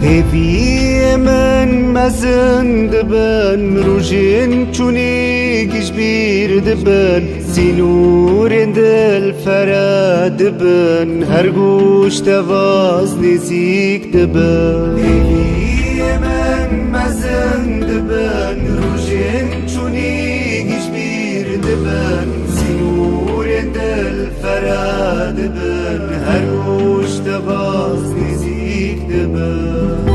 [SPEAKER 1] هفی من مزن دبن روژن چونی گشبیر دبن سینور دل فراد دبن هر گوش تواز نزیک دبن هفی من مزن دبن روژن چونی گشبیر دبن سینور دل فراد دبن هر گوش تواز نزیک دبن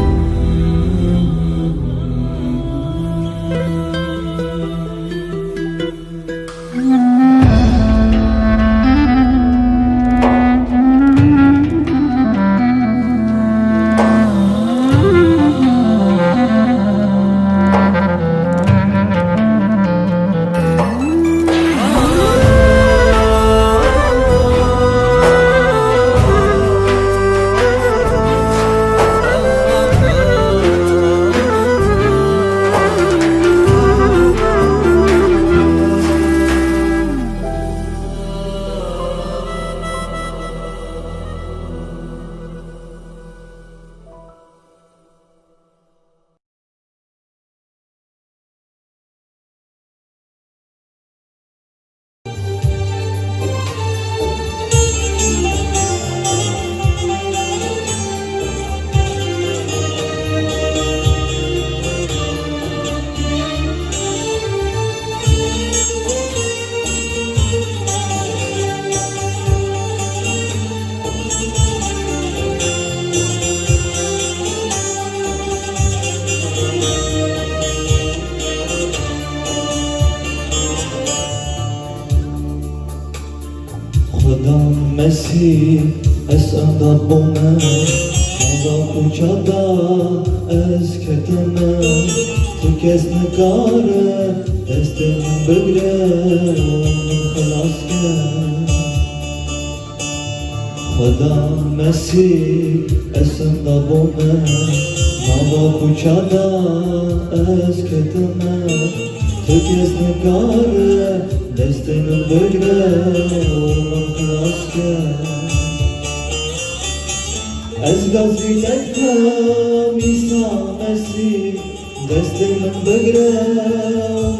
[SPEAKER 3] مسیح اسعد بومن ندا کوچادا از کتمن تو کس نکاره دست من بگره خلاص کرد خدا مسیح اسعد بومن ندا کوچادا از کتمن تو کس نکاره دست من بگره خلاص کرد از گازی تکم عیسی مسیح دست من بگره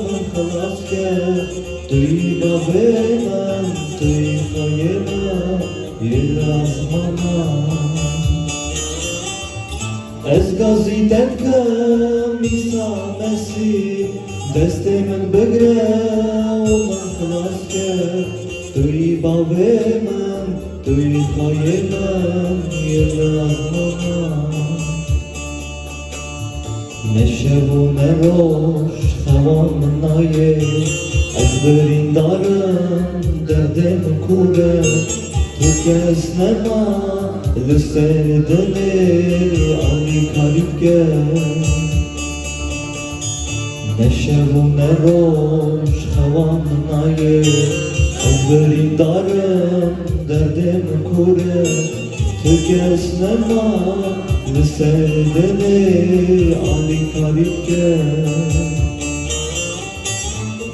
[SPEAKER 3] من خلاص کرد توی باب من توی خواهی من یه رزمانا از گازی تکم عیسی مسیح دست من بگره من خلاص کرد توی باب من توی پای من یه رزمان نشب و نروش خوام نایه از برین دارم دردم کوره تو کس نما لسر دلی آنی کاریب کرد نشب و نروش خوام نایه از برین دارم دردم کوره تو کس نما لسر دلی آنی کاریب کرد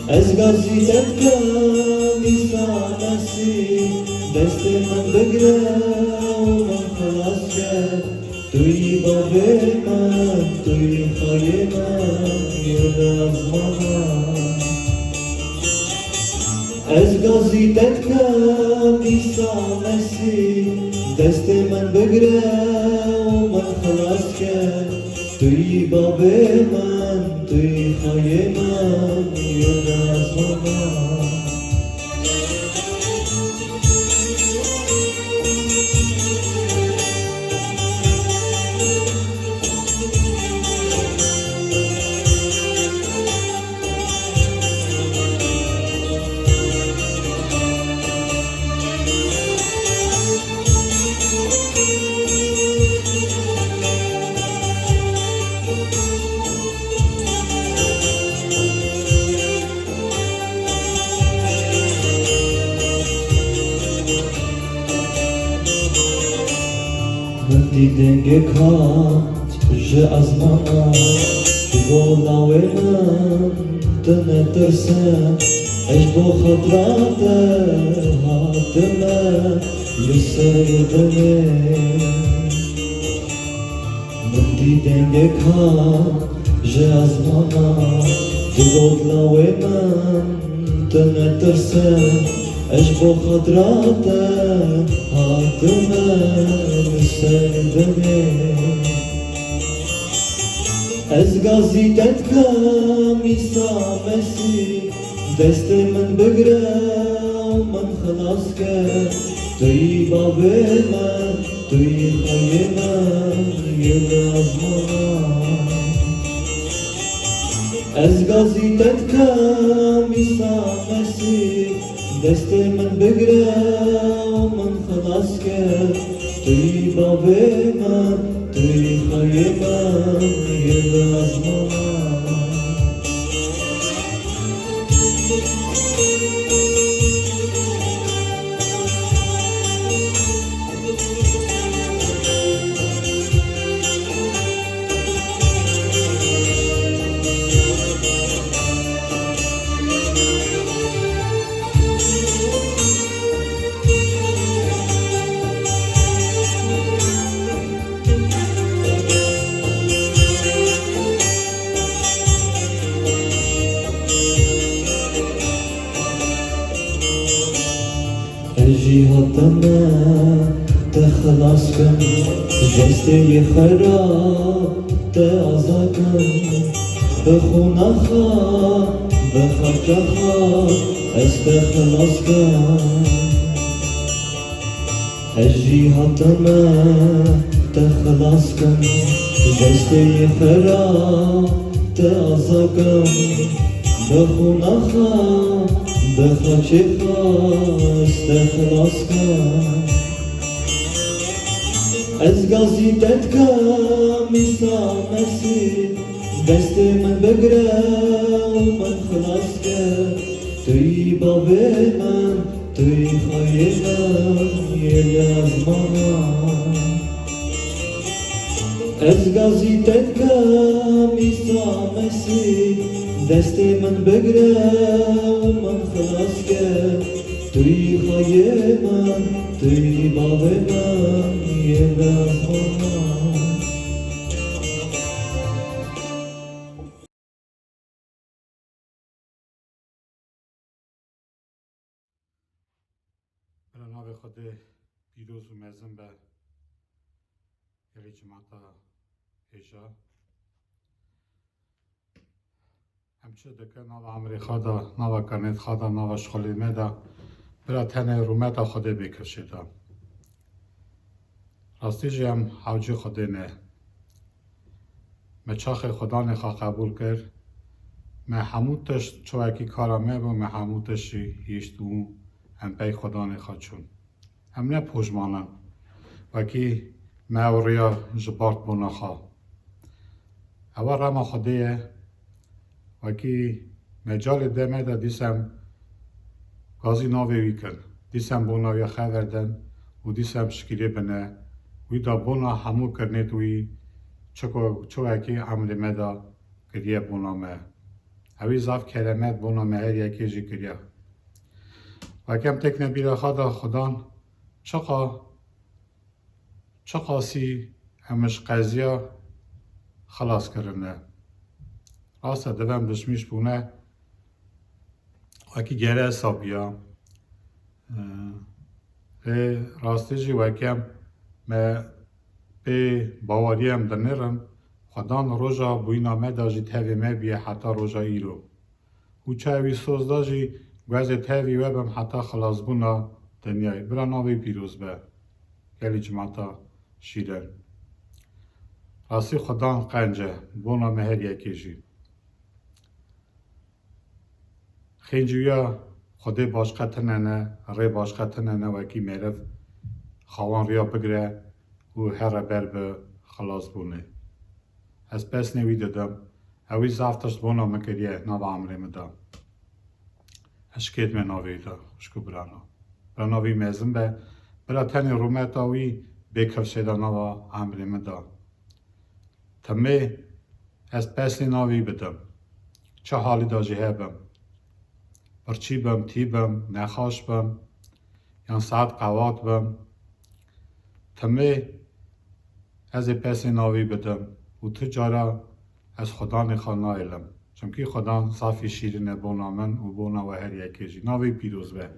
[SPEAKER 3] از گازی دکم ایسانسی دست من بگره و من خلاص کرد توی باب من توی خای من یه رزمان از گازی دکم ایسانسی دست من بگره و من خلاص کرد توی باب من توی خای من یه رزمان دیدنگ کات جه از ماما جو ناوی من دنه ترسم اش بو خطرات هاتمه لسر دنه من دیدنگ کات جه از ماما جو ناوی من دنه ترسم اش بو خطرات هاتمه سردمه از گازی دکم ایسامسی دست من بگره و من خلاص کرد توی باب من توی خای من یه رزمان از گازی دکم ایسامسی دست من بگره و من خلاص کرد توی باب من توی خای من یه رزمان جهاتنا تخلص کن جسته خراب تازه کن بخونه خواه بخرج خواه استخلاص کن جهاتنا تخلص کن جسته خراب تازه کن بخونه خواه بخرج استخلاص کن از گازی دکم ایسامسی دست من بگره و من خلاص کرد توی باب من توی خای من یه رزمان از گازی دکم ایسامسی دست من بگره و من خلاص کرد توی خای من توی باب من یه رزمان
[SPEAKER 4] به نام خود پیروز و مزن به یلی جماعت هجا همچه دکه نو امریکا دا نو کنید خدا نو شخلی میدا برا تنه رومتا خوده بکشیده راستی جیم حوجی خوده نه مچاخ خدا نخوا قبول کرد من هموتش چوکی کارا میبو من هموتشی هیشتو هم پی خدا نخوا چون هم نه پوشمانم وکی موریا جبارت بونخوا اول رما خوده وکی مجال دمه دا دیسم گازی ناوی ویکن دیسم بوناوی خوردن و دیسم شکیری بنه وی دا بونا همو کرنید وی چو اکی عمل مدا کریه بونا مه اوی زاف کلمت بونا مه هر یکی جی کریه وکم تکنه بیره خدان چقا سی همش قضیه خلاص کرنه راسته دوام دشمیش بونه وکی گره حسابیا راستی جی وکم ما به باوریم دنرم خدان روژا بوینا مداجی تاوی ما بیه حتی روژا ایرو و چاوی سوز داجی گوزی تاوی وبم حتی خلاص بونا دنیای برا ناوی پیروز به گلی جماعتا شیرن راستی خدان قنجه بونا مهر یکی جی خینجویا خودی باشقتنه نه ری باشقتنه نه وکی میرف خوان ریا بگره و هر بر به خلاص بونه از پس نوی دادم اوی زفتش بونا مکریه نو عملی مدا اشکید من نوی دا اشکو برانا برانوی میزم به برا تنی رومت اوی بکفشه دا نو عملی مدا تمه از پس نوی بدم چه حالی دا جهه بم برچی بم تی بم نخاش بم یان ساعت قوات بم تمه از پس ناوی بدم و تو جارا از خدا نخوا نایلم چونکی خدا صافی شیرینه بونا من و بونا و هر یکی جی ناوی پیروز به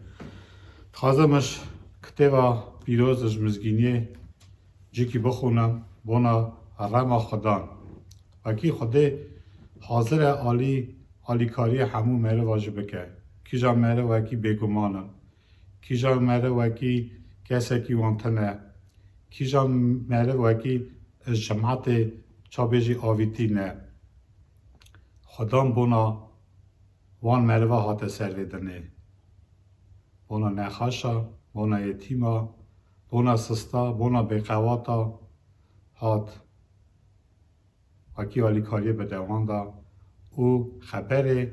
[SPEAKER 4] خازمش کتوا پیروزش مزگینی جی کی بخونم بونا رما خدا وکی خدا حاضر عالی کاری همو مره واجبه که کی جا مره وکی بگمانم کی جا مره وکی کسی کی وانتنه کی جا مره وکی جماعت چابیجی آویتی نه خدام بونا وان مره و هات سرویدنه بونا نخاشا بونا یتیما بونا سستا بونا بقواتا هات وکی عالی کاری بده وان دا او خبر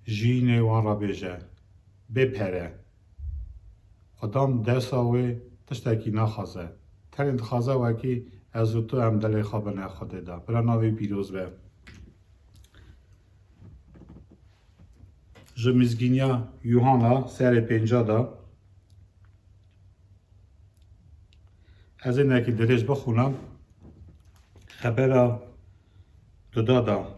[SPEAKER 4] جین وان را بیجه بپره خدام دستاوی تشتاکی نخوازه ترین خوازه وکی از تو هم دل خواب نخوده دا برا ناوی پیروز به جمزگینیا یوهانا سر 50 دا از اینه که درش بخونم خبر دادا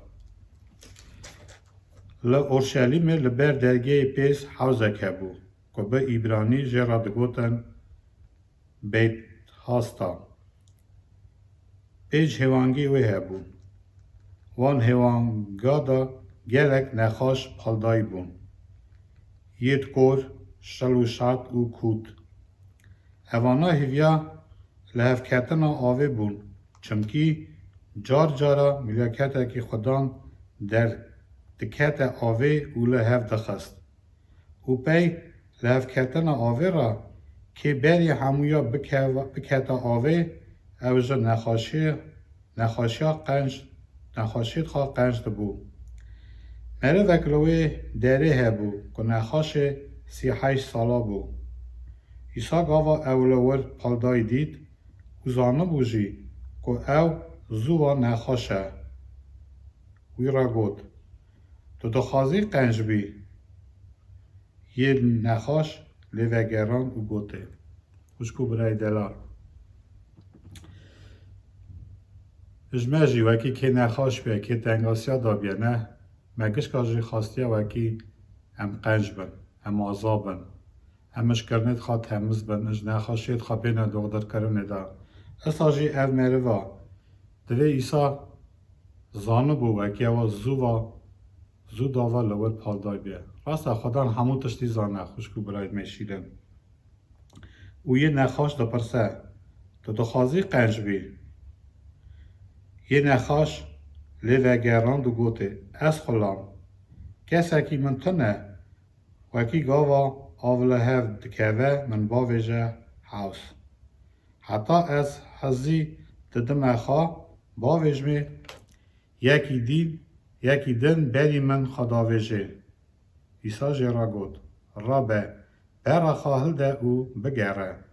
[SPEAKER 4] لأورشلیم لبر درگه پیس حوزه که بو که به ایبرانی جرا دگوتن بیت هاستا پیج هوانگی وی هبون وان هوانگا دا گلک نخاش پالدای بون یت کور شلوشات و کود هوانا هویا لحف کتنا آوه بون چمکی جارا ملیاکتا که خدان در دکت آوه او لحف دخست او پی لحف کتنا آوه را که بری همویا بکتا آوه اوجا نخاشید خواه قنج دبو مره وکلوی دره هبو که نخاش 38 سالا بو ایسا گاوا اولوور پالدای دید و زانه بوجی که او زوا نخاشه وی را گود تو دخوازی قنج بی یه نخاش لیوگران و گوته خوشکو برای دلار اجماجی وکی که نخاش بیه که تنگاسیا دا بیه نه مگش کاجی خواستیه وکی هم قنج بن هم آزابن همش کرنید خواه تمیز بن اج نخاشید خواه بینه دغدر کرنه دا اساجی او مروا دوی ایسا زانه بو وکی او زووا زود آوا لور پالدای بیه راست خودان همو تشتی زانه خوشکو براید میشیدن و یه نخاش دا پرسه تو خازی قنج بی یه نخاش لیوه گران دو گوته از خلام کسی که من تنه وکی گاوا آوله هف دکوه من باویجه حوث حتی از حزی ددم خواه باویجمه یکی دن بری من خداویجه ایسا جرا گود رابه برا خواهل ده او بگره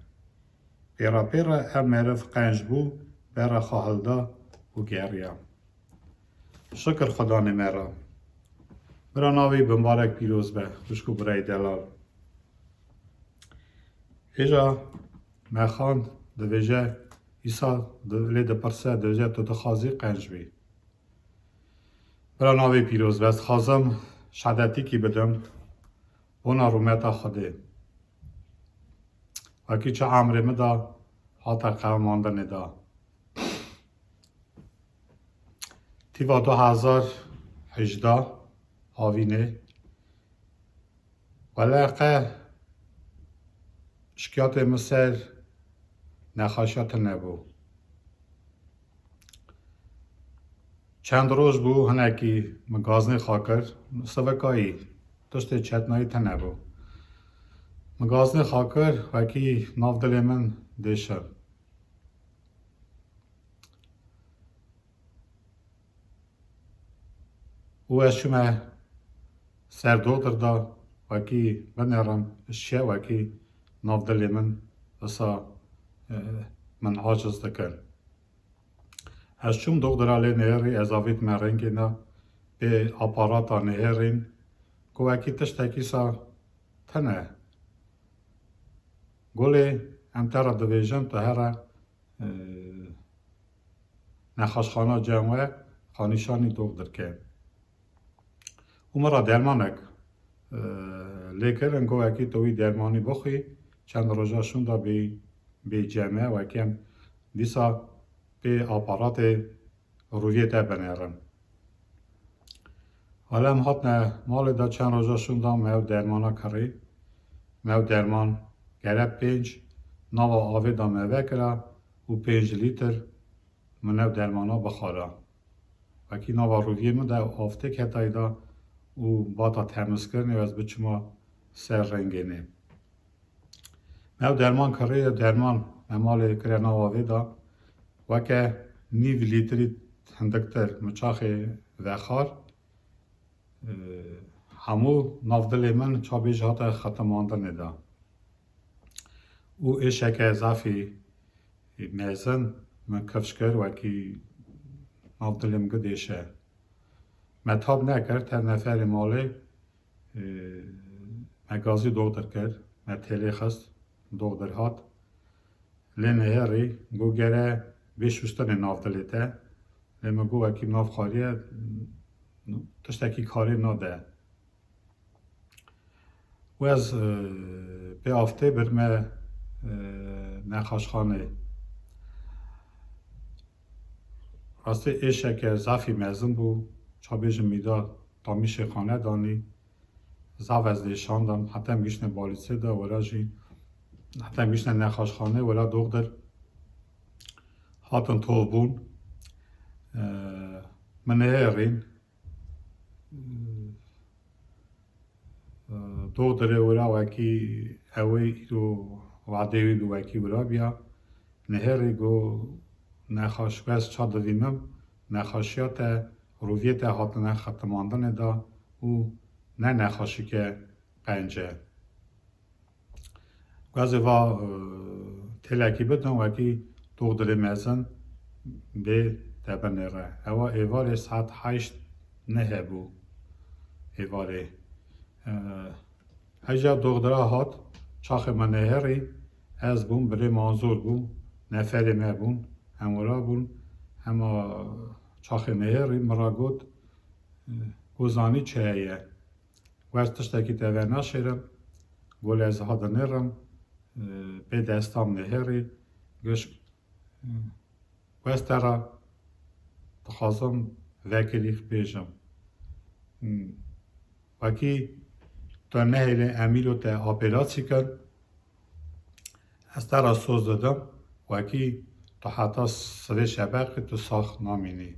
[SPEAKER 4] پیرا امرف قنج بو برا خواهل ده او گریا شکر خدا نمیرا برا ناوی بمبارک پیروز به خوشکو برای دلال ایجا مخان دویجه ایسا لی پرسه دویجه تو خازی قنج بی برا ناوی پیروز به از خازم شدتی کی بدم اونا رومتا خوده وکی چه عمره مدا حتا قوماندن دا تیوا 2018 آوینه ولاقه شکیات مصر نخاشات نبو چند روز بو هنکی مگازن خاکر سوکایی داشته چتنایی تنبو مگازن خاکر وکی ناف دل من دیشه او اشومه سردو دردا وکی بنرم اشیاء وکی ناف دل من اصا من عاجز دکر اشوم دکترالی نهری ازاویت مرنگی نه به آپاراتا نهرین که وکی تشتکی سا تنه گولی امتر دویژن تا هر نخاشخانه جمعه خانیشانی دکتر که مرا درمانک لیکرن که وکی توی درمانی بخوی چند روزاشون دا به جمعه وکی هم دیسا به آپارات رویت بنرن حالا هم هات نه مال دا چند روزاشون دا میو درمانا کری میو درمان گره 5 نو آوه دا میوه کرا و 5 لیتر منو درمانا بخورا وکی نو رویه من دا آفته کتای دا و با تا تمیز کرنه و از بچما سر رنگینه میو درمان کری درمان مال کری نو آوه دا وکه 9 لیتری هندکتر مچاخه وخار همو نافدل من چابیج هاتا ختمانده ندا او ایشک اضافی میزن من کفش کرد وکی نافدلم گدیشه متاب نکرد تر نفر مالی مگازی دکتر کرد متیلی خست دکتر هات لینه هری گو گره بیشوستن نافدلیته لما گو وکی ناف خاریه تشتکی کاری ناده و از به آفته برمه نخاشخانه راسته ایشه که زفی مزن بو چابیج میدا تا میشه خانه دانی زف از دیشان دم حتی میشنه بالیسه دا ولا جی حتی میشنه نخاشخانه ولا دکتر هاتن تو بون منه هرین دکتر ولا وکی اوی رو وعده دو وکی ولا بیا نهری گو نخاش بس چاد دویمم نخاشیات رویت هاتن ختماندن دا او نه نخاشی که قنجه گازه و تلکی بدن وکی دکتر مزن به دبنره اوا ایوار ساعت 8 نه بو ایواره اجا دکترها هات چاخ منهری از بون بری منظور بون نفری ما بون همورا بون اما چاخ نهری مرا گود گوزانی چهیه ورستشتکی تاوه نشیرم گول از هاده نرم به دستام نهری گوش وسترا تخواستم وکلیف بیجم وکی تا نهیل امیلو تا آپیراسی کن از تر سوز دادم وکی تا حتی سر شبق تو ساخت نامینی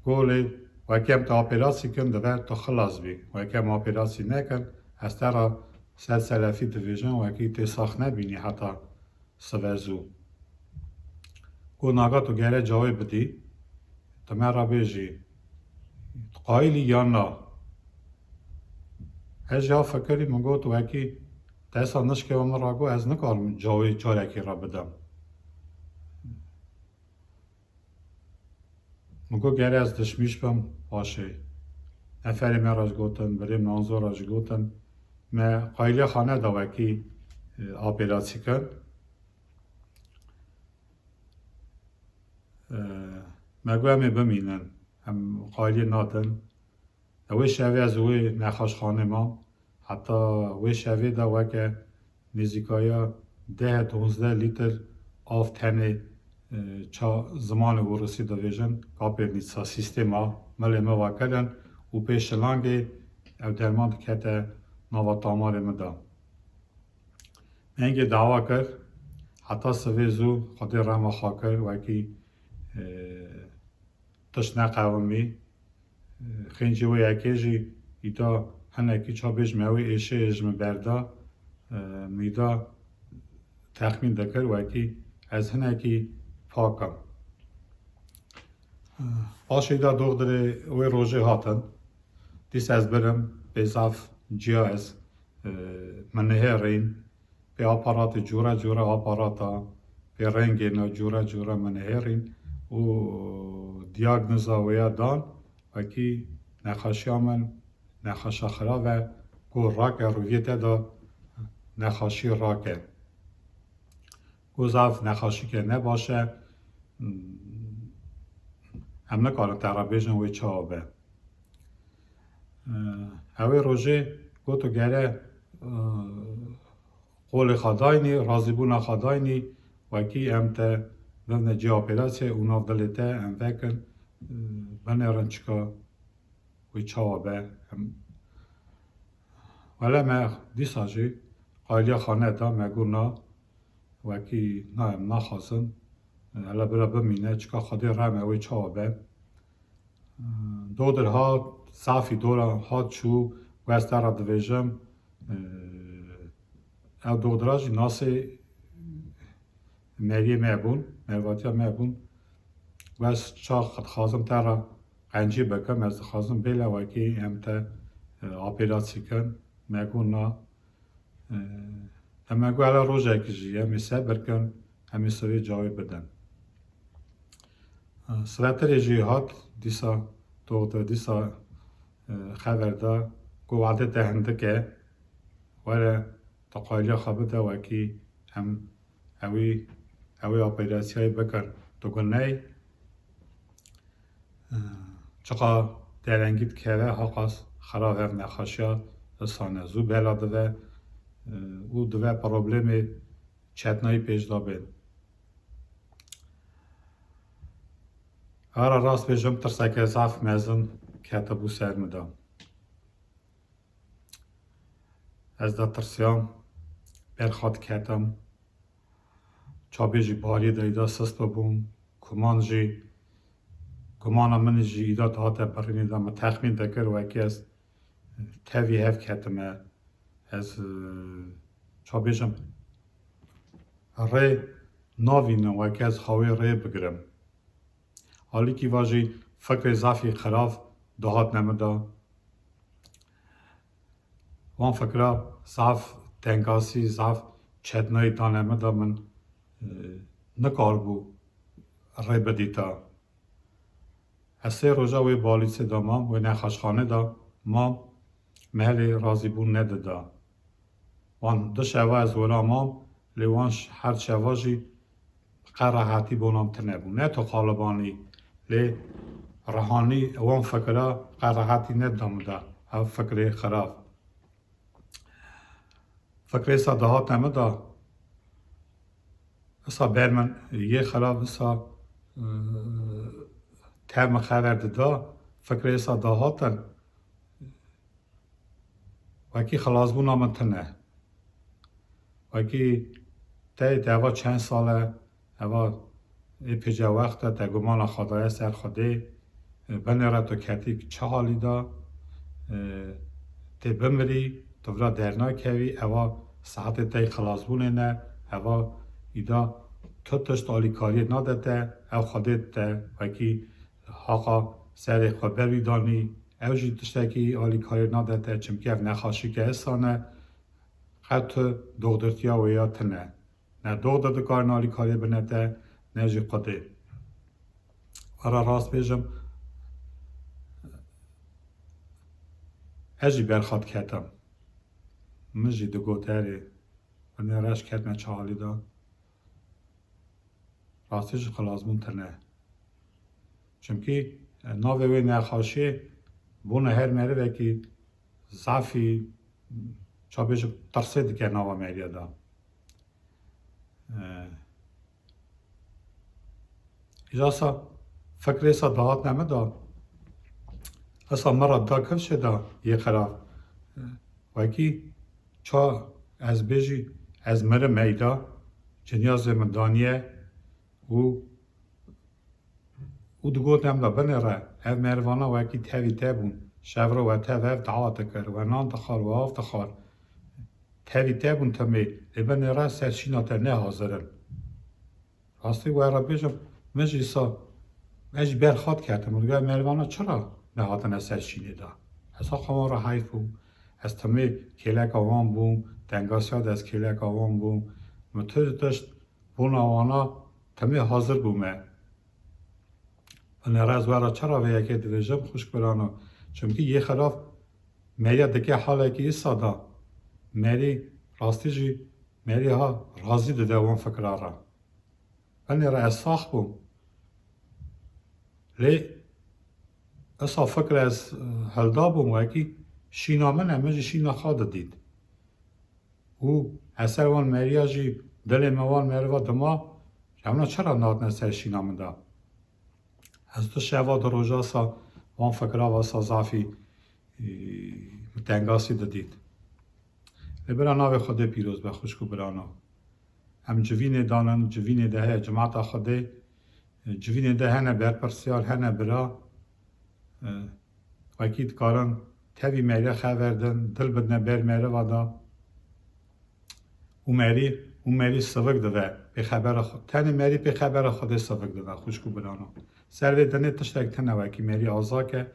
[SPEAKER 4] گوله وکی هم تا آپیراسی کن دوباره تو خلاص بی وکی هم آپیراسی نکن از تر سلسلفی دویژن وکی تی ساخت نبینی حتی سوزو گو ناگا تو گره جواب بدی تو من را بیجی قایلی یا نه از جا فکری مگو تو وکی دستا نشکه و من را گو از نکارم جواب چارکی را بدم مگو گره از دشمیش بم باشه نفری من راج گوتن بریم نانزو راج گوتن من قایلی خانه دا وکی آپیراسی کن مگو همی بمینن هم قایلی نادن اوی شوی از اوی نخاش خانه ما حتی اوی شوی دا وکه نزیکایا 10-12 لیتر آف تنه چا زمان ورسی دا ویژن کابر نیسا سیستما ملی ما وکلن و پیش لانگی او درمان دکته نوا تامار مدا اینگه دعوا کر حتی سویزو خود رما خاکر وکی تش نقومی خینجی و یکیجی ایدا هنکی چا بیش موی ایشه اجم بردا میدا تخمین دکر وکی از هنکی پاکم باشه ایدا دختر وی روژه هاتن دیس از برم به زف جیا از منه رین به آپارات جورا جورا آپاراتا به رنگینا جورا جورا منه رین و دیاگنوزا ویا دان وکی نخاشی من نخاشا خرا و گو راک رویته دا نخاشی راکه گو زف نخاشی که نباشه هم نکارن ترابیجن وی چاوبه اوی روژه گو تو گره قول خداینی رازی بونا خداینی وکی هم تا دن جی آپیراسی اوناف دلیته هم وکن بنیرن چکا وی چاوبه ولی ما دیسا جی قایلی خانه دا مگو نا وکی نا هم نخواستن الا برا بمینه چکا خودی رمه وی چاوبه دودر ها صافی دورا ها چو و از در دویژم او دودراج ناسی مریه مبون مرواتی مبون و از چا خد خازم تر قنجی بکم از خازم بیلا وکی هم تا آپیراسی کن مگو نا مگو علا روژه کجی همی صبر کن همی سوی جاوی بدن سواتر جی هات دیسا دکتر دیسا خبر دا گو وعده دهنده که وره تقایلی خبر دا وکی هم اوی آپیراسی های بکر تو گنه چقا درنگید که حقاس خراب هم نخاشیا رسانه زو بلا دوه او دوه پروبلم چتنایی پیش دا بین هر راست بیجم ترسک زعف مزن کتبو سر مدام از دا ترسیام برخواد کتم چا بیجی باری دا ایدا سست ببوم کمان من جی ایدا دهاته برینی دا ما تخمین دکر وکی از تاوی هف کتمه از چا بیجم ری ناوینم وکی از خواهی ری بگرم حالی که واجی فکر زافی خراف دهات نمدا وان فکر زاف تنگاسی زاف چتنای تا نمدا من نکار بو ری بدیتا از سه روزا وی بالیسه دا مام و نخاشخانه دا مام محل رازی بون ندادا وان دو شوا از ولا مام لیوانش هر شواجی قراحتی بونام تنبون نه تو خالبانی لی رهانی وان فکره قراحتی ندام دا او فکره خراب فکره صداهات نمدا اسا برمن یه خراب اسا تم خبر دا فکره صداهاتن وکی خلاص بونا من تنه وکی دوا چند ساله اوا پیجا وقت تا گمان خدای سر خوده بنره تو کتی چه حالی دا تی بمری تو برا درنا کوی اوا ساعت تی خلاص بونه نه اوا ایدا تو تشت آلی کاری نداده او خودت وکی حقا سر خبر بیدانی او جی تشتکی آلی کاری نداده چمکی او نخاشی که اسانه حتی دغدرتیا و یا تنه نه دغدر کار نالی کاری بنده نه جی قده ورا راست بیجم اجی برخواد کتم مجی دگو تری و نرش کتم چه حالی دا راستیش خلاص بون تنه چونکی ناوه وی نخاشی بونه هر مره وکی ضعفی چا بیجم ترسه دیگه ناوه مریه دا ایجاسا فکر ایسا دهات نمه دا اصلا مرا دا کف شده یه خراب وکی چا از بیجی از مره میدا جنیاز مدانیه او دگوت هم دا بنره او مروانا وکی تاوی تابون شفره و تاوی دعوات کر و نان تخار و آف تخار تاوی تابون تمی بنره سرشینا تا نه حاضرن راستی و را بیجم مجی سا اج برخواد کردم و دیگه مروانا چرا نهاتن از سرشینه دا اصلا خواه را حیف بوم از تمی کلک آوان بوم دنگاسیاد از کلک آوان بوم متر داشت بون آوانا تمی حاضر بومه و نرز ورا چرا و یکی دویجم خوش برانو چونکه یه خلاف میری دکه حاله که ایسا دا میری راستی جی میری ها رازی ده دوان فکرها را و نرز ساخ بوم لی اصلا فکر از هلدا بوم و یکی شینا من همه شینا خواد دید او اثر وان مریا جی دل موان مروا دما جمعنا چرا ناد نسر شینا من دا از تو شوا در روژا سا وان فکرها واسا ضعفی متنگاسی دید لبرا ناو خوده پیروز به خوشکو برانا هم جوین دانن جوین ده جماعت خوده جوین ده هنه بر پرسیار هنه برا وکید کارن تاوی میره خوردن دل بدنه بر میره وادا او میری سوک داده به خبر خود تنی میری به خبر خود سوک داده خوشکو برانا سر دنه تشتک تنه وکی میری آزا که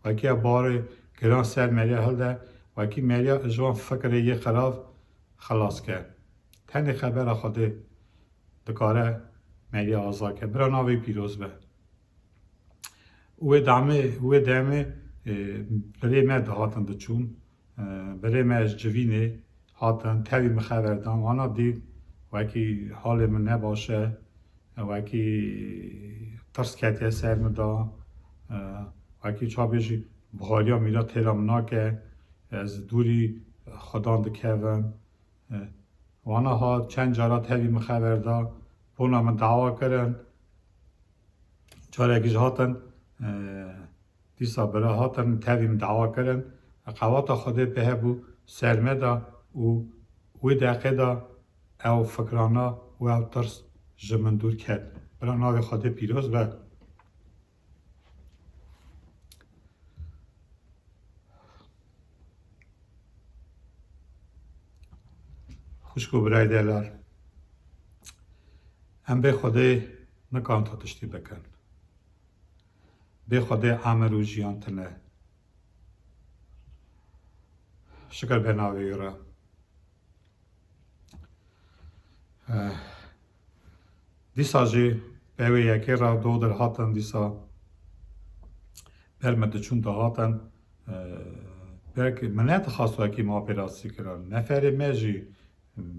[SPEAKER 4] وکی بار گران سر میری هل ده وکی میری اجوان فکر یه خراب خلاص که تنی خبر خود دکاره میری آزا که برانا وی پیروز به او دامه برای ما دهاتن دچون برای ما از جوینه هاتن تاوی مخبردن وانا دید وکی حال من نباشه وکی ترس کتی سر مدا وکی چا بیجی بخاریا میرا تیرام ناکه از دوری خدان دکهون وانا ها چند جارا تاوی مخبردن بونا من دعوا کرن چاره اگیج هاتن دیسا برا هاتن تاویم دعوا کرن قواتا خوده به بو سرمه دا و دقیقه دا او فکرانا و او ترس جمن دور کرد برا ناوی خوده پیروز و خوشکو برای دیلار هم به خوده نکان تا تشتی بکن به خوده عمر و جیان تنه شکر به ناوی را دیسا جی به یکی را دو در هاتن دیسا برمده چون دا هاتن برکه منت خواستو اکی ما پیراسی کرن نفر مجی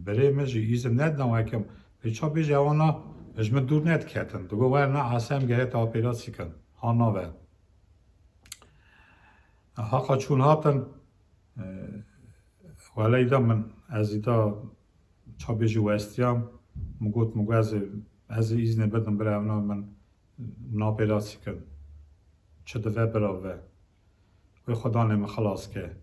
[SPEAKER 4] برای مجی ایز ند نو اکم پیچا بیجی اوانا اجمه دور ند کتن دگو ورنا عصم گره تا پیراسی کن هانا و حقا چون هاتن ولی دا من از ایدا چا بیجی وستیام مگو از ایزنه بدن برای اونا من ناپیراسی کن چه دوه برا و خدا نمی خلاص که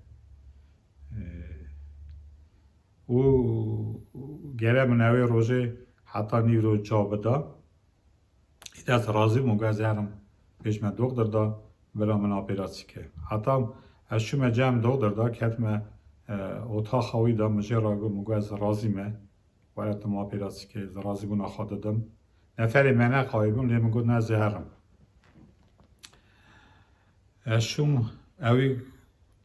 [SPEAKER 4] گره من اوی روژه حتی نیو رو جا بدا ایده از رازی مگه از هرم پیش من دکتر دا برا من آپیراسی که حتی از شما جمع دکتر دا کتم اتاق خوی دا مجه راگو مگه از رازی مه باید ما آپیراسی که از رازی بونا خواده دم نفری منه قایبون لیمون گود نه زهرم از شما اوی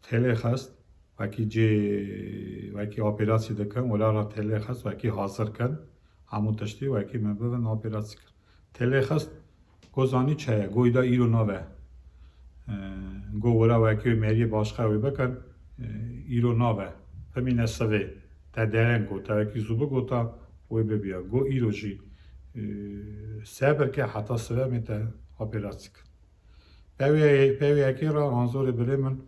[SPEAKER 4] تله خست وکی آپیراسی دکن ولی را تله خست وکی حاضر کن همون تشتی وکی من ببین آپیراسی کن تله خست گوزانی چه گوی دا ایرو نوه گو ولا وکی میری باشقه وی بکن ایرو نوه همین سوه تا درن گو تا وکی زوبه گو تا وی ببیا گو ایرو جی سبر که حتی سوه میته آپیراسی کن پیوی اکی را انظور بلی من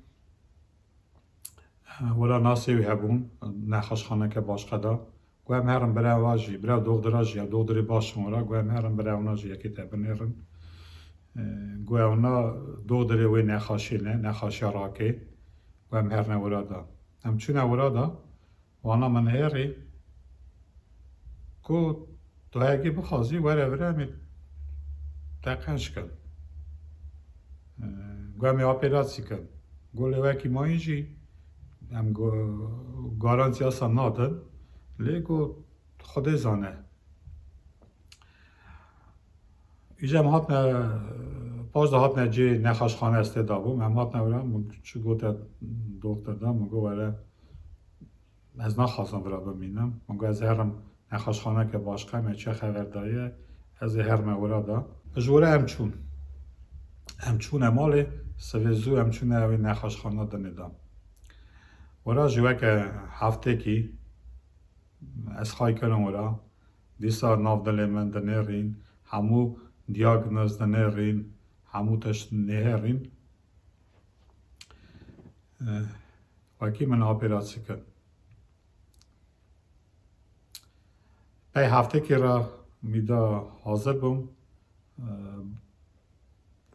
[SPEAKER 4] ولا ناسی وی هبون نخش خانه که باشقه دا گوهم هرم برای واجی برای دکتراجی یا دکتری باشم ورا گوهم هرم برای اوناجی یکی تبنیرن گوه اونا دکتری وی نخاشی نه نخاشی راکی گوهم هر نورا دا همچون نورا دا وانا من هری گو تو هکی بخوازی وره وره می دقنش کن گوهم آپیراسی کن گوله وکی ما اینجی هم گارانتی اصلا نادن لیگو خود زانه ایجا هات نه پاش هات نه جی نخاش خانه استدا بوم هم هات نورم چو گوت دکتر دام مگو وره از نخواستم برا ببینم مگو از هرم نخاش خانه که باشقه می چه خبر دایه از هرم ورا دا جوره همچون مال سویزو همچون اوی نخاش خانه دنیدم ورا جوه که هفته کی از خواهی کنم ورا دیسا ناف دل من دنیرین همو دیاگنوز دنیرین همو تشت نهرین وکی من آپیراسی کن پی هفته کی را میدا حاضر بوم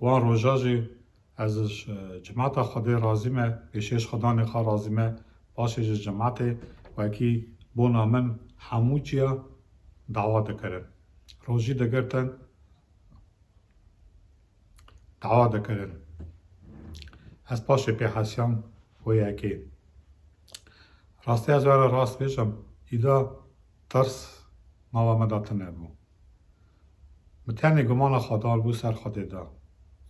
[SPEAKER 4] وان روژاجی ازش جماعت خود رازیمه پیشش خدا نخوا رازیمه باشش جماعت وکی بونا من همو چیا دعوا دکرن روژی دگرتن دعوا دکرن از پاش پی حسیان و یکی راستی از وره راست بیشم ایدا ترس نوا مدات نبو متنی گمان خدا بو سر خود دا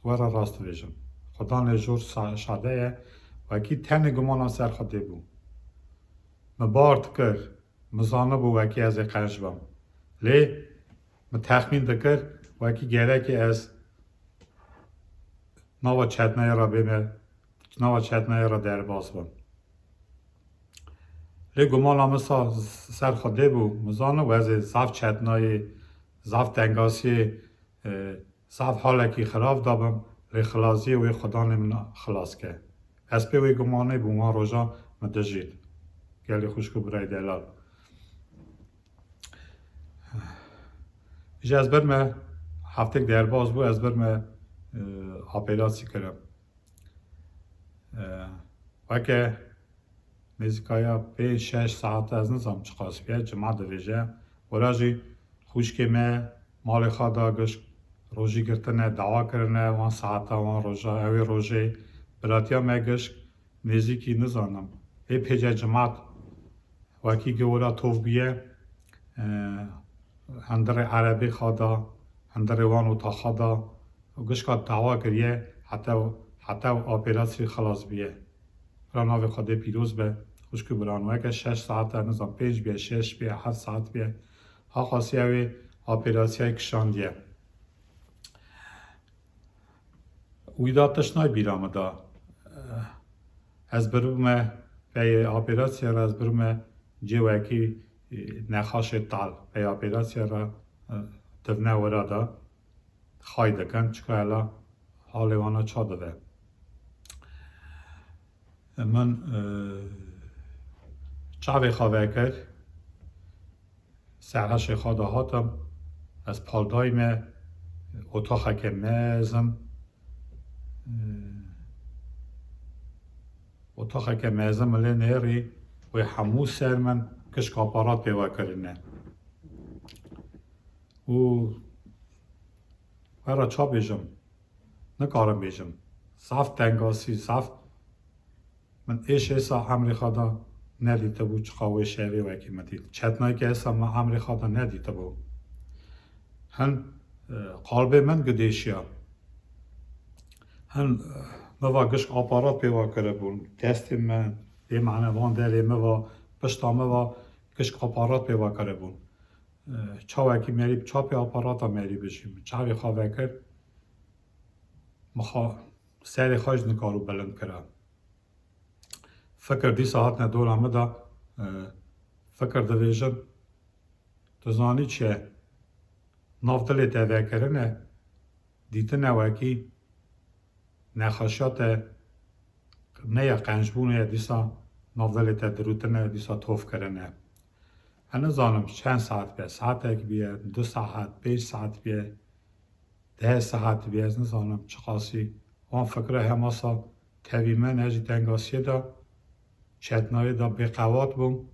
[SPEAKER 4] وره راست بیشم خدا نجور شده وکی تنی گمان سر خود بو مبارد کر مزانه بو وکی از قنج بام لی متخمین دکر وکی گره که از نوا چتنه را بیمه نوا چتنه را در باز بام لی گمان همه سر خوده بو مزانه و از زف چتنه زف دنگاسی زف حالکی خراب دابم لی خلاصی وی خدا نمنا خلاص که از پی وی گمانه بو ما روژا مدجید گلی خوشکو برای دلال ایجا از برمه هفته در باز بو از برمه آپیراسی کرم وکه نزدیکایا 5-6 ساعت از نظام چقاس بیه جماعت دویجه وراجی خوشکه مه مال خدا گشت روژی گرتنه دعوا کرنه وان ساعتا وان روژا اوی روژه براتیا مه گشت نزدیکی نزانم ای پیجه جماعت وکی گورا توف بیه هندر عربی خدا هندر وان اتاق خدا گشت دعوا کریه حتی آپیراسی خلاص بیه براناوی خدا پیروز به خوشکو برانوه که 6 ساعت نظام 5 بیه 6 بیه 7 ساعت بیه ها خاصی اوی آپیراسی های کشاندیه ویدا تشنای بیرام دا از برومه به آپیراسی را از برومه جوکی نخاش تال به آپیراسی را دفنه ورا دا خواهی دکن چکا الا حال وانا چا دوه من چاوی خواه کرد سرهش خواده هاتم از پالدایم اتاق که مزم اتاق که مزم لی نیری و همو سر من کش کاپارات بیوا کرنه و برا چا بیجم نکارم بیجم صاف تنگاسی صاف من ایش ایسا امریکا دا ندیده بود چقاوی شهری وکی مدید چتنایی که ایسا ما امریکا دا ندیده بود هن قلب من گدیشیا هن موا گشک آپارات پیوا کرده بون دستی من دی معنی وان دلی موا پشتا موا گشک آپارات پیوا کرده بون چا وکی میری چا پی آپاراتا میری بشیم چاوی خواه وکر مخوا سری خواهش نکارو بلند کرده فکر دی ساعت ندور آمده فکر دویژن دزانی چه نافدلی تاوه کرنه دیتن وکی نخاشات نه قنجبونه دیسا نافدلی تا دروتنه دیسا توف کرنه هنه زانم چند ساعت بیه ساعت اک بیه 2 ساعت 5 ساعت بیه 10 ساعت بیه از نزانم چه خاصی وان فکره هماسا تویمه نجی تنگاسیه دا چتنایی دا بقوات بون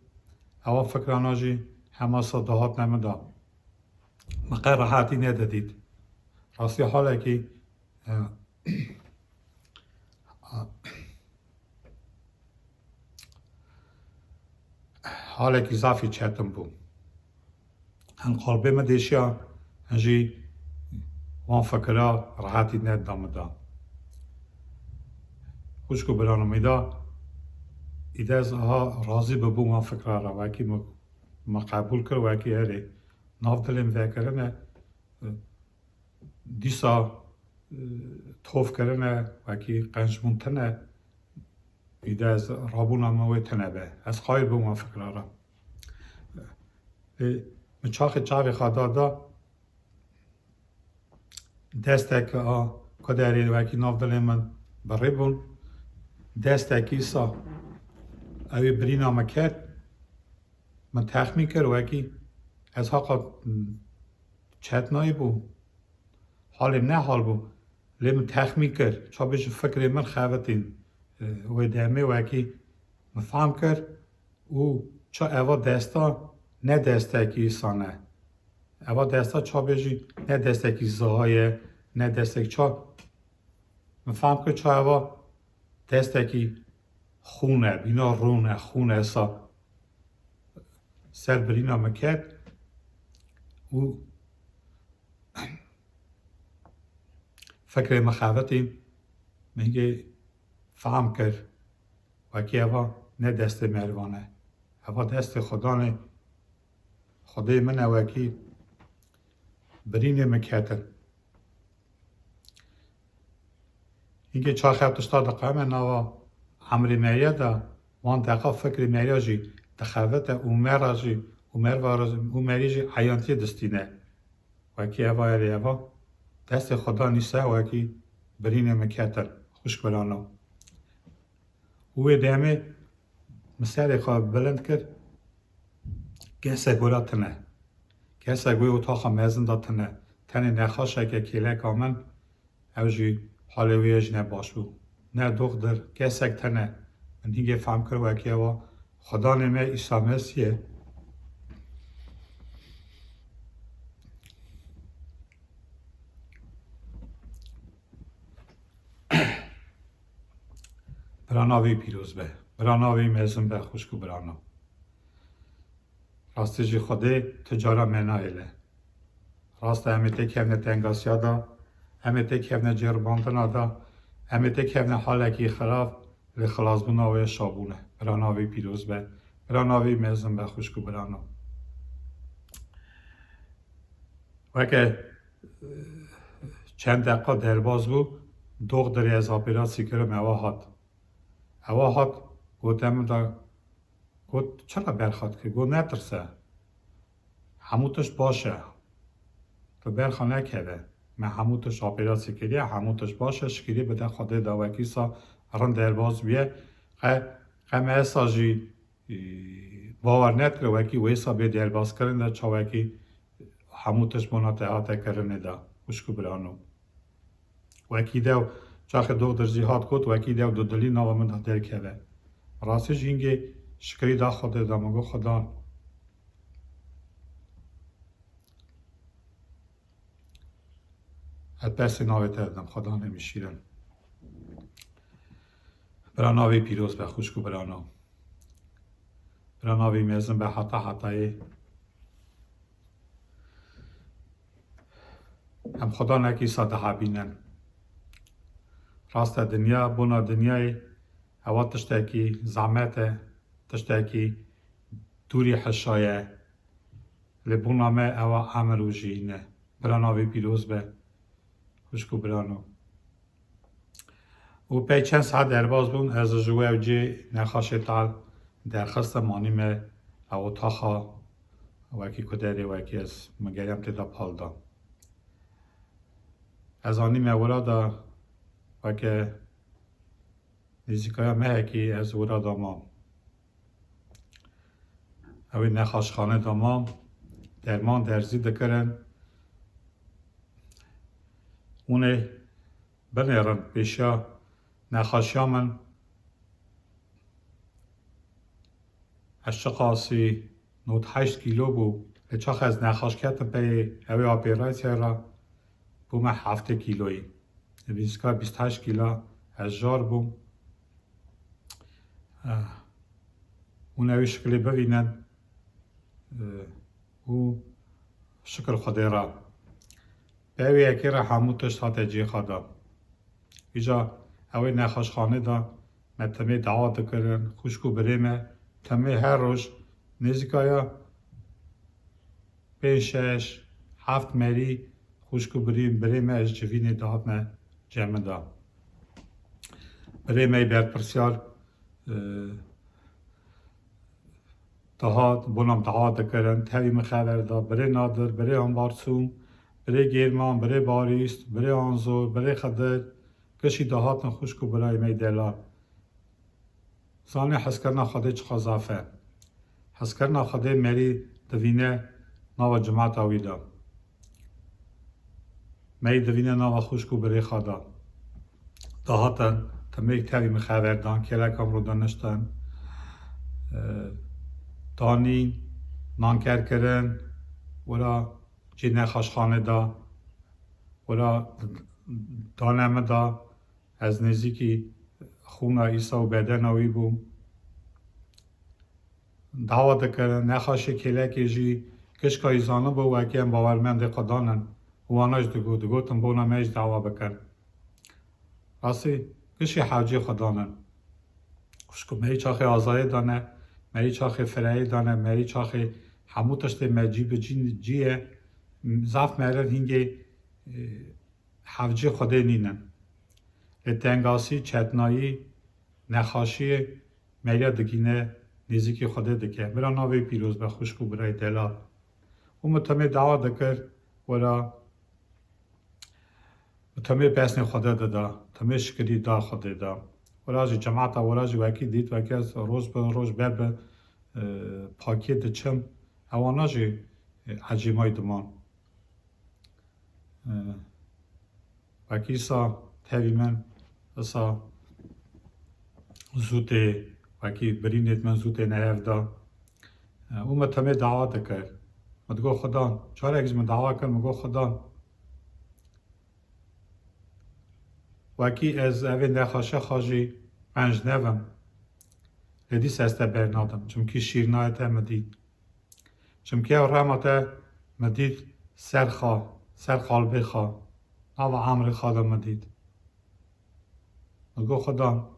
[SPEAKER 4] اوان فکرانه جی هماسا دهات نمه دا مقر راحتی ندادید راستی حالا که حالا که زافی چتم بون هن قلبه مدیشیا هنجی وان فکره راحتی ندامه دا خوشکو برانو میدا ایده از ها راضی ببون وان فکره را وکی ما قبول کر وکی هره ناف دلیم وکرنه دیسا توف کرنه وکی قنجمون تنه ایده از رابون هموی تنه به از خواهی بون وان فکره را من چاوی خواه دا دسته که کدری وکی ناف دلیم من بری بون دسته که ایسا اوی برین آمه کرد من تخمین کرد وکی از حقا چتنایی بو حالیم نه حال بو لیم تخمین کرد چا بیش فکر من خواتین و دمه وکی مفهم کرد او چا اوا دستا نه دسته کی سانه اوا دستا چا بیشی نه دسته کی زهای نه دسته چا مفهم کرد چا اوا دسته کی خونه بینا رونه خونه اسا سر برینا مکرد او فکر مخاوتیم میگه فهم کرد وکی اوا نه دست مروانه اوا دست خدانه خدای من وکی برینه مکتر اینکه چا خفتشتا دقیقه من نوا عمری میریه دا وان دقیقه فکر میریه جی دخوت عمر جی عمری جی عیانتی دستینه وکی اوا اوا دست خدا نیسته وکی برینه مکتر خوش برانو او دمه مسئله خواه بلند کرد گسه گولا تنه گسه گوی اتاق مزن دا تنه نخواشه که کله کامن او جی حالویج نباش بو نه دختر گسه تنه من دیگه فهم کرد وکی اوا خدا نمه عیسی مسیح براناوی پیروز به براناوی مزن به خوشکو برانو راستی جی خوده تجارا منایله راست امیته کهنه تنگاسیا دا امیته کهنه جرباندنا دا امیته کهنه حالکی خراب لخلاص بناوی شابونه براناوی پیروز به براناوی مزن به خوشکو برانو وکه چند دقیقه درباز بود دوغ دری از آپیراسی کرم اوا هات گوتم دا گوت چرا برخواد که گوت نترسه هموتش باشه تو برخوا نکرده من هموتش آپیراسی کردی هموتش باشه شکری بده خوده دا وکی سا رن درباز بیه قم ایسا جی باور نتره وکی ویسا بی درباز کرنده چا وکی هموتش بنات احاطه کرنه دا خوشکو برانو وکی دو چاخ دو درجی هات کت وکی دو دو دلی ناو من در کرده راستش اینگه شکری دا خوده دا مگو خدا از بس ناوی تردم خدا نمیشیرن برا ناوی پیروز به خوشکو برانو برا ناوی میزن به حتای هم خدا نکی ساده حبینن راست دنیا بونا دنیای هوا تشتاکی زعمت تشتاکی دوری حشایه لبونا ما هوا عمرو جینه برا ناوی پیروز به خوشکو برانو و پی چند ساعت درباز بون از جوه و جی نخواشه تال درخواست مانیم او تاخا وکی کدری وکی از مگریم تیدا پال دا از آنی مورا دا وکی نیزیکایا مهکی از ورا دامام اوی نخواش خانه دامام درمان درزی دکرن اونه بنیرن پیشا نخاشیا من اشتقاسی 98 کیلو بو چاخ از نخاش کتم پی اوی آپیرایسی را بو من 7 کیلویی بیسکا 28 کیلو از جار بوم اون اوی شکلی ببینن او شکر خدا را اوی اکی را همو تشت جی خدا ایجا اوی نخاش خانه دا متمه دعا دکرن خوشکو بریمه تمه هر روز نزیکایا 5-6-7 مری خوشکو بریمه از جوین دهاتنه جمع دا بریمه برد پرسیار دهات بونم دعا دکرن تاوی مخبر دا بری نادر بری انبارسوم بری گیرمان بری باریست بری آنزور بری خدر کشی دهات خوشکو برای می دلار زانی حس کرنا خدا چه خزافه حس کرنا خدا مری دوینه ناو جماعت آویدا می دوینه ناو خوشکو برای خدا دهاتن تمیک تاوی مخبر دان کلکم رو دانشتن دانی نانکر کرن ورا جی نخاش خانه دا ورا دانمه دا از نزیکی خونا ایسا و بدن آوی بوم دعوت دکرن نخواشه کلکی جی کشکایی زانه بو وکی هم باورمند قدانن واناش دگوتن بونا میش دعوت بکن راستی کشی حوجی خدانن کشکو می چاخی آزایی دانه می چاخی فرعی دانه می چاخی همو تشت مجیب جیه زف مرن هنگی حوجی خدا نینن لتنگاسی چتنایی نخاشی مریا دگینه نزیکی خدا دکه برا ناوی پیروز به خوشکو برای دلا و متمه دعا دکر ورا متمه پسن خدا دادا تمه شکری دا خدا دا ورا جی جماعتا ورا جی وکی دید وکی از روز به روز بر به پاکی دچم اوانا جی عجیمای دمان وکی سا تاوی من اسا زوده وکی برینید من زوده نهف دا او متمه دعا دکر مدگو خدان چهار اگز من دعا کر مگو خدان وکی از اوی نخاشه خاجی پنج نوم لدی سسته برنادم چمکی شیرنایت مدید چمکی او رحمت مدید سر خالبه خوا او عمر خالم مدید مگو خدان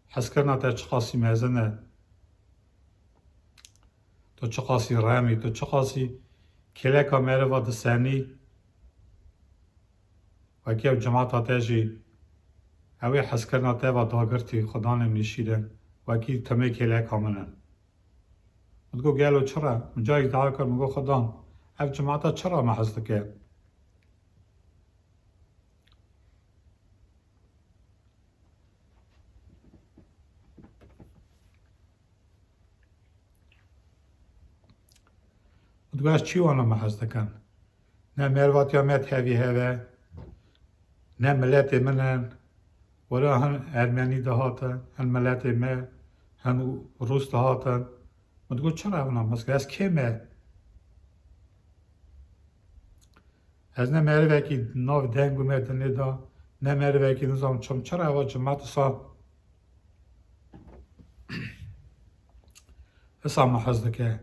[SPEAKER 4] حس کرنا تا چقاسی مزنه تو چقاسی رامی تو چقاسی کلکا میره و دسانی وکی او جماعت آتجی اوی حس کرنا تا و داگرتی خدا نمیشیدن وکی تمه کلکا منن مگو گلو چرا جای دعا کر مگو خدان او جماعت چرا محض دکه دگاش چی وانا محض دکن نه مرواتیا مت هوی هوا نه ملت منن ولا هن ارمنی دهاتن هن ملت ما هن روس دهاتن مدگو چرا وانا محض از که ما از نه مری وکی ناو دنگو مدنی دا نه مری وکی نظام چم چرا اوا جماعت سا حسام محز دکه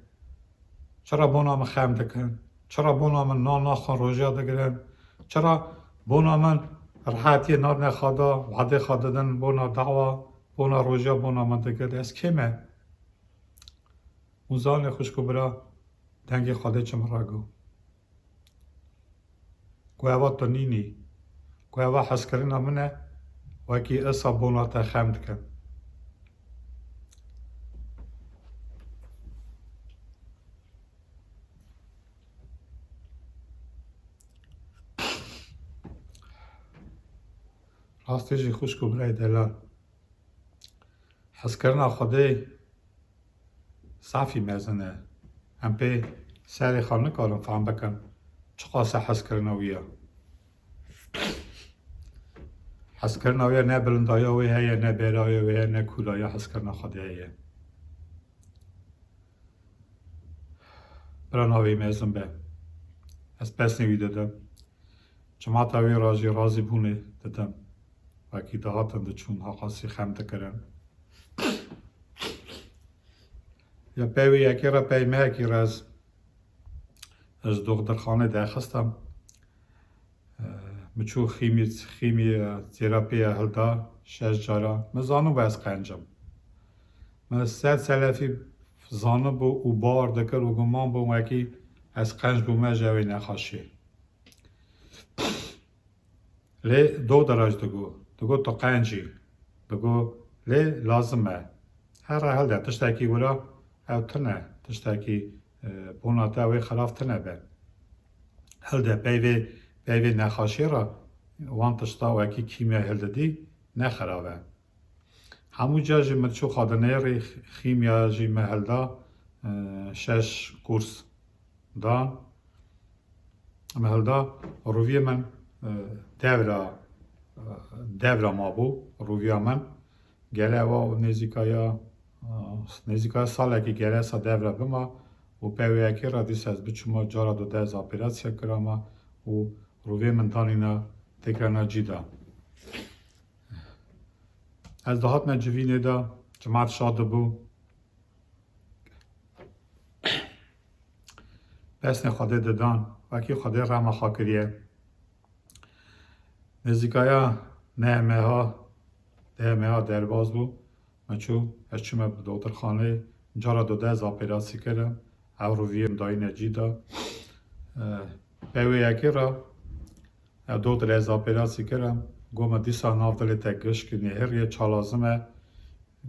[SPEAKER 4] چرا بونا من خم دکن چرا بونا من ناخن روژا دگرن چرا بونا من راحتی نار نخوادا وعده خاددن بونا دعوا بونا روژا بونا من دگر از کمه موزان خوشکو برا دنگ خواده چم راگو گوهوا تو نینی گوهوا حس کرنا منه وکی اصا بونا تا خم دکن راستی جی خوشکو برای دلال حس کرنا خوده صافی مزنه هم پی سری خانه کارم فهم بکن چقاسه حس کرنا ویا حس کرنا ویا نه بلندایا وی هیا نه بیرایا وی نه کولایا حس کرنا خوده هیا براناوی مزن به از پس نوی دادم جماعت اوی راضی بونه دادم وکی دهاتن ده چون حقاسی خمده کرن یا پیوی یکی را پی مهکی را از دخترخانه ده خستم مچو خیمی تراپی هلدا 6 جارا مزانو باز قنجم من 3 سلفی زانو بو او بار دکر و گمان بو وکی از قنج بو مجاوی نخاشی لی 2 درج دگو تو قنجی دگو لی لازمه هر حال ده تشتاکی ورا او تنه تشتاکی بونا تاوی خلاف تنه به هل ده پیوی نخاشی را وان تشتا وکی کیمیا هل ده دی نخرابه همو جا جی مرچو خادنه ری خیمیا جی محل دا 6 کورس دان محل دا روی من devra ma bû roviya min gere ewa nêzîkaya salekî gere sa devra bima û peviyekê ra dîsa ez biçûma cara du dez operasyaya kirama û rovê min danîne têkrana cîda ez dihatme civînê de cemaat şad dibû pesnê Xwedê didan wekî Xwedê rema xwe kiriye نزدیکایا نه درباز بود مچو از چوم دکترخانه جارا 12 اپراسی کردم او رو ویم دای نجیدا پیوی یکی را دکتر از اپراسی کردم گوم دیسا نافدل تگش که نهر یه چالازمه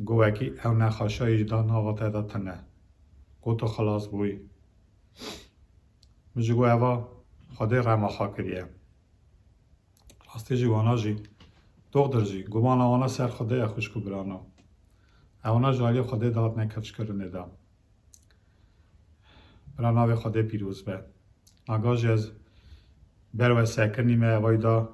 [SPEAKER 4] گو اکی او نخاشای دا ناغاته دا تنه گو تو خلاص بوی مجو گو اوا خوده رما خاکریه راستی جی وانا جی دکتر جی گمان وانا سر خوده خوشکو برانا وانا جالی خوده داد نکفش کرنه دا برانا و خوده پیروز به نگاج از برو سکرنی می وایدا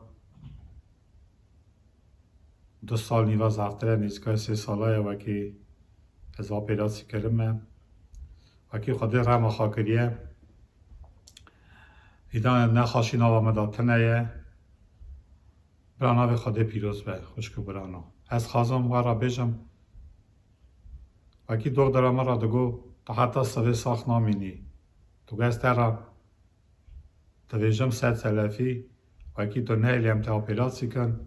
[SPEAKER 4] 2 سال نیوه زفتره نیزگاه 3 ساله وکی از اپراسی کردم وکی خوده رما خاکریه ایدان نخاشی نوا مداتنه برانا به خوده پیروز به خوشکو برانا از خازم و را بجم وکی دکتر ما را دگو تا حتی سوی ساخت نامینی تو گست را تویجم 100 سلفی وکی تو نیلیم تا اپراسی کن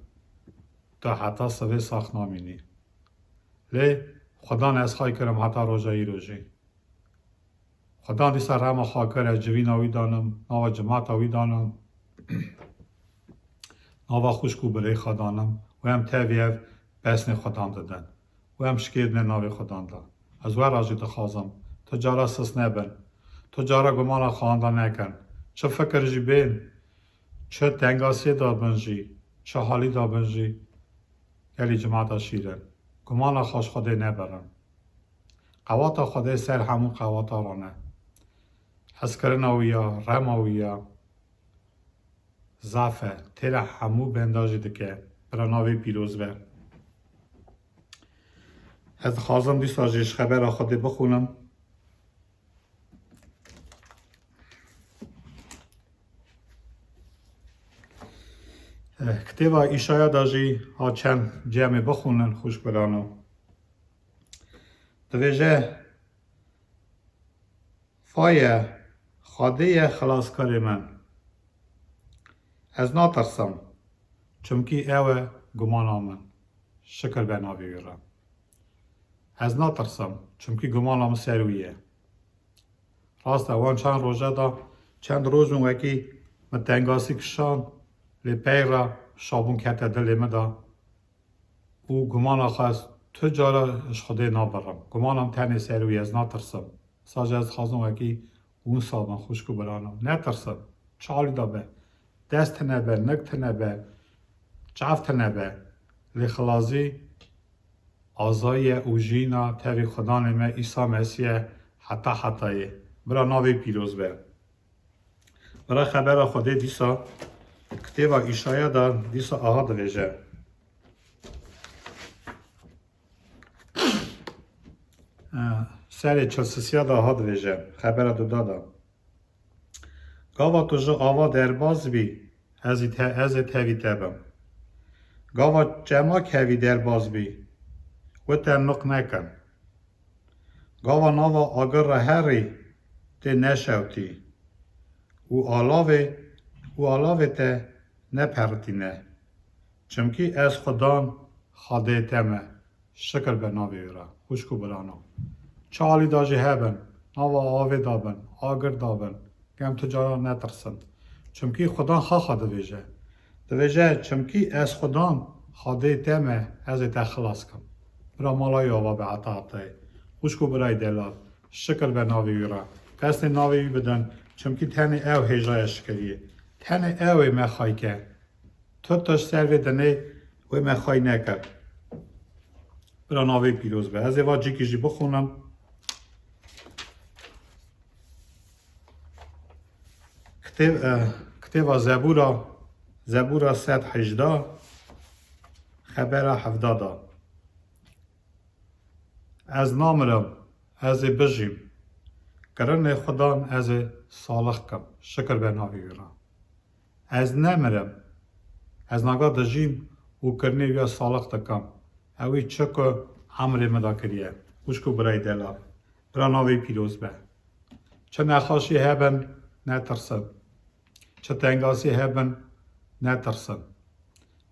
[SPEAKER 4] تا حتی سوی ساخت نامینی لی خدا از خواهی کرم حتی روژی خدا دیسا رما خواه کر از جوین آوی دانم ناو جماعت آوی دانم ناوا خوشکو برای خدانم و هم تاویه بسن خدان دادن و هم شکید ناوی خدان دادن از ور آجی دخوازم تو جارا سس نبن تو جارا گمانا خواندن نکن چه فکر جی بین چه دنگاسی دا بنجی چه حالی دا بنجی گلی جماعت شیرن گمانا خوش خوده نبرن قواتا خوده سر همون قواتا رانه حس کرنا ویا رما ویا زعفه تیره همو بنداجی دکه براناوی پیروز بر از خازم دیسا جیش خبر خود بخونم کتێبا ئیشایا داژی ها چەند جێمێ بخونن خوشبران و دەبێژە فایە خادەیە خلاصکارê min ez natirsim çimkî ew e gumana min şikir be navê wî re ez natirsim çimkî gumana min ser wî ye rast e wan çend roja da çend roj min wekî min tengasî kişan lê pey re şabûn kete dilê min da û gumana xwe ez tu cara ji Xwedê nabirim gumana min tenê ser wî ye ez natirsim saje ez dixwazim wekî wisa bin xwişk û biranim netirsim çalî da be dest hene be nik hene be çav hene be lê xilazî azayî û jîna tevî Xwedanê me Îsa Mesîh heta hetayê bira navê pîroz be bira xebera Xwedê dîsa kitêba îşaya da dîsa aha dibêje serê çilsisiya da aha dibêje xebera du da gava tu ji ava derbas bî ez ê tevî te bim gava çema kevî derbas bî wê te nuk nekin gava nava agir re herî tê neşewtî û alavê te nepertîne çimkî ez Xwedan xadê te me şikir be navê wî re xwişk û birano çalî da jî hebin nava avê da bin agir da bin gem tu cara netirsin çimkî Xwedan xaxa dibêje çimkî ez Xwedan xadê te me ez ê te xilas kim bira malayê ava be heta hetayê xwişk û birayê delal şikir be navê wî re qesdê navê wî bidin çimkî tenê ew hêjaya şikiriyê tenê ew ê me xayke tu tişt ser vê dinê wê me xay nekir bira navê pîroz be ez ê va cîkî jî bixûnim kitêba Zebûra 118 xebera 70 da ez namirim ez ê bijîm kirinê Xwedan ez ê salix kim şikir be navê wî re ez nemirim ez naga dijîm û kirinê wî salix dikim ew ê çi ku emrê min da kiriye xwişk û birayê delal bira navê pîroz be çi nexweşî hebin netirsin çi tengasî hebin netirsin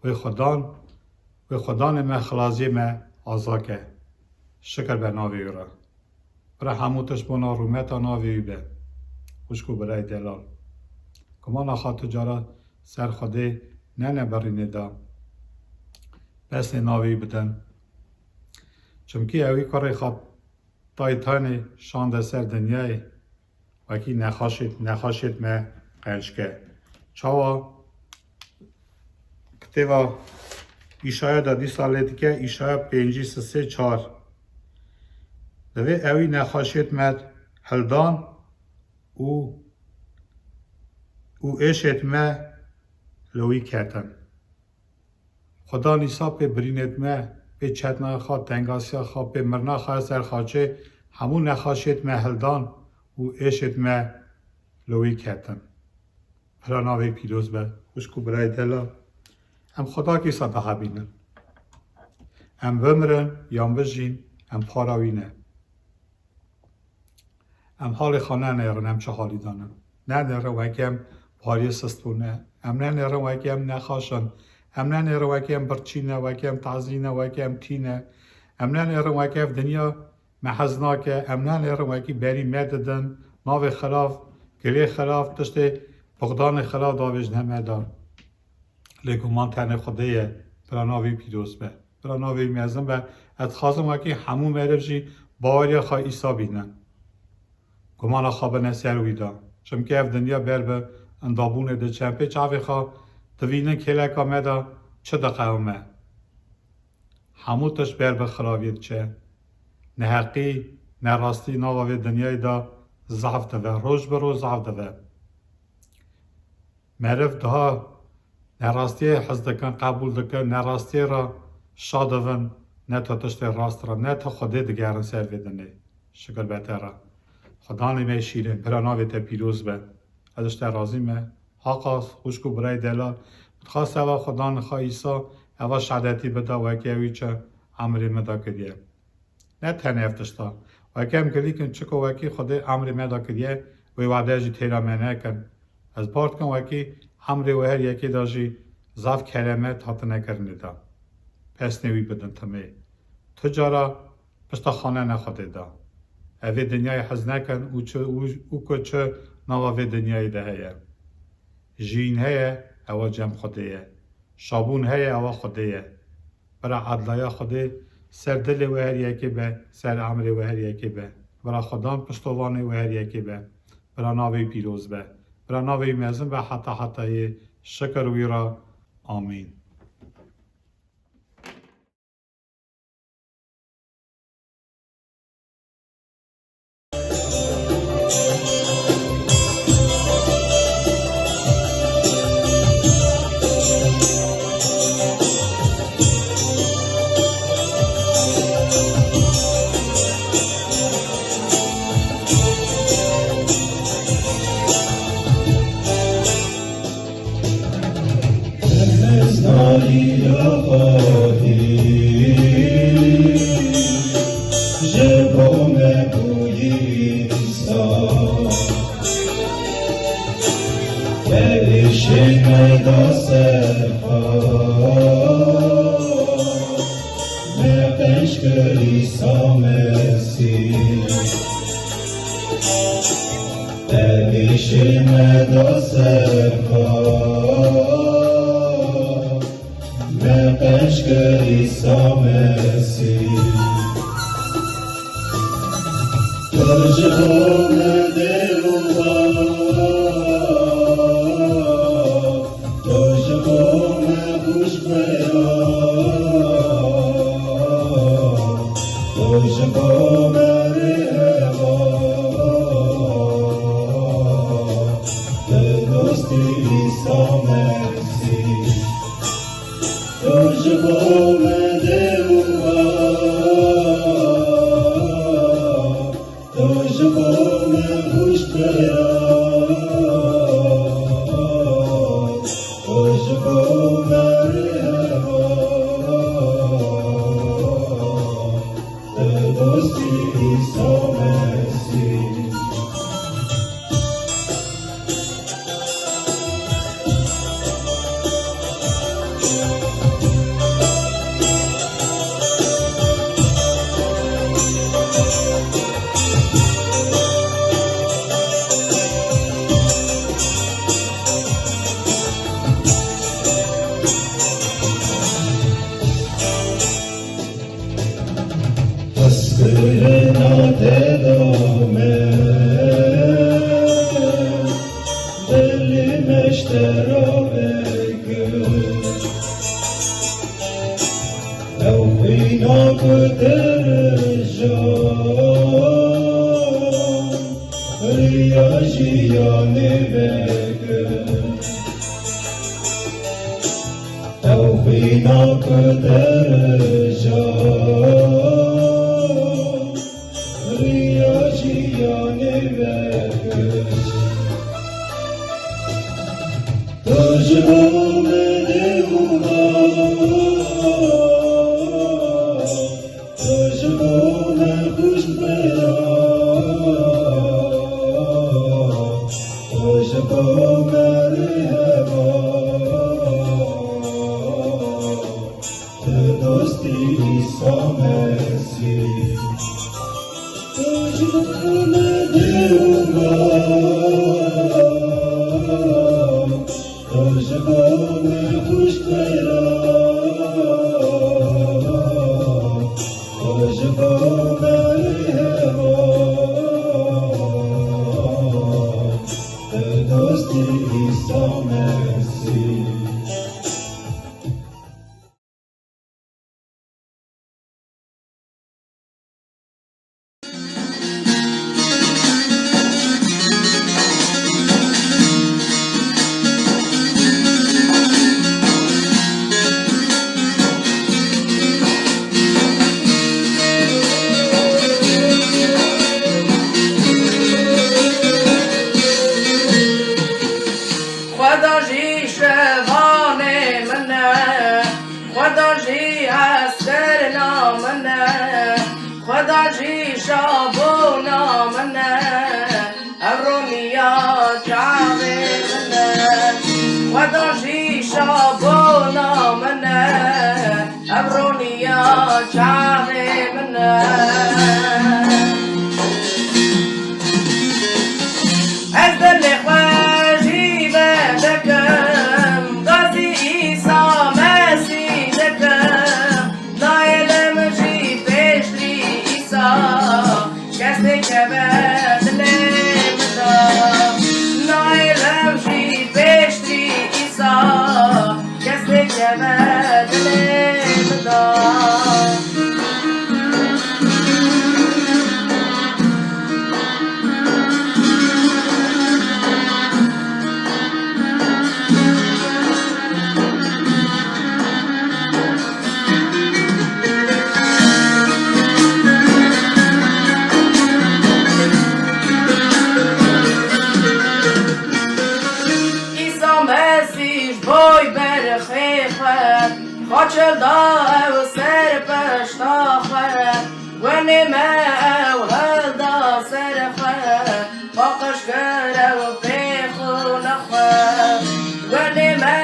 [SPEAKER 4] wê Xwedanê me xilaziyê me azake şikir be navê wî re bira hemû tiştbûna rûmeta navê wî be xwişk û birayê delal gumana xwe tu cara ser Xwedê nenebirînê da bestê navê wî bidin çimkî ewî karê xwe taytanê şande ser dinyayê wekî nexweşêt me qençke çawa kitêba îşaya da dîsa lê dike îşaya 5:4 divê ewî nexweşêt me hildan û êşêt me li wî ketin Xwedan Îsa pê birînên me pê çetnaya xwe tengasiya xwe pê mirina xwe ser xaçê hemû nexweşêt me hildan û êşêt me li wî ketin bira navê pîroz be xwişk û birayê delal em Xweda kîsa dihebînin em bimirin yan bijîn em para wî ne em halê xwe nenêrin em çi halî danin nenêrin wekî em pariyê sistbûne em nenêrin wekî em nexweşin em nenêrin wekî em birçîne wekî em tezîne wekî em tîne em nenêrin wekî ev dinya me hez nake em nenêrin wekî berî me didin navê xirav gilê xirav tiştê bixdanê xirav davêjine me da lê guman tenê Xwedê ye bira navê pîroz be bira navê mezin be ez dixwazim wekî hemû meriv jî baweriya xwe Îsa bînin gumana xwe bine ser wî da çimkî ev dinya ber bi endabûnê diçe pê çavê xwe divînin kêleka me da çi diqewime hemû tişt ber bi xiraviyê diçe neheqî nerastî nava vê dinyayê da zaf dibe roj bi roj zaf dibe meriv daha nerastiyê hez dikin qebûl dikin nerastiyê re şa dibin ne tu tiştê rast re ne tu Xwedê digerin ser vê dinê şikir be te re Xwedanê me şîrin bira navê te pîroz be ez ji te razî me haqas xwişk û birayê delal خواست اوا خدا نخواه ایسا اوا شهادتی بده وکی اوی چه امر مدا کریه نه تنه افتشتا وکی هم کلی کن چکو وکی خدا امر مدا کریه وی وعده جی تیرا منه کن از پارت کن وکی امر و هر یکی دا جی زاف کلمت حتی نکرنه دا پس نوی بدن تمه تجارا پشتا خانه نخواده دا اوی دنیای حز نکن او که چه نوا وی دنیای ده هیه جین هیه اوا جم خوده شابون هیه اوا خوده برا عدلای خوده سر دل و هر یکی به سر عمر و هر یکی به برا خدان پشتوانه و هر یکی به برا ناوی پیروز به برا ناوی مزن به حتی شکر ویرا آمین
[SPEAKER 5] شاغي منه أزدل إخواجي بدكم قاضي إيسا مسي دكم نايل مجي بشري إيسا كستي كبد لمدا نايل مجي بشري إيسا كستي كبد لمدا خاطر دا و سر پشتاخه و نیمه و هلدا سرخه باقش گره و پیخو نخه و نیمه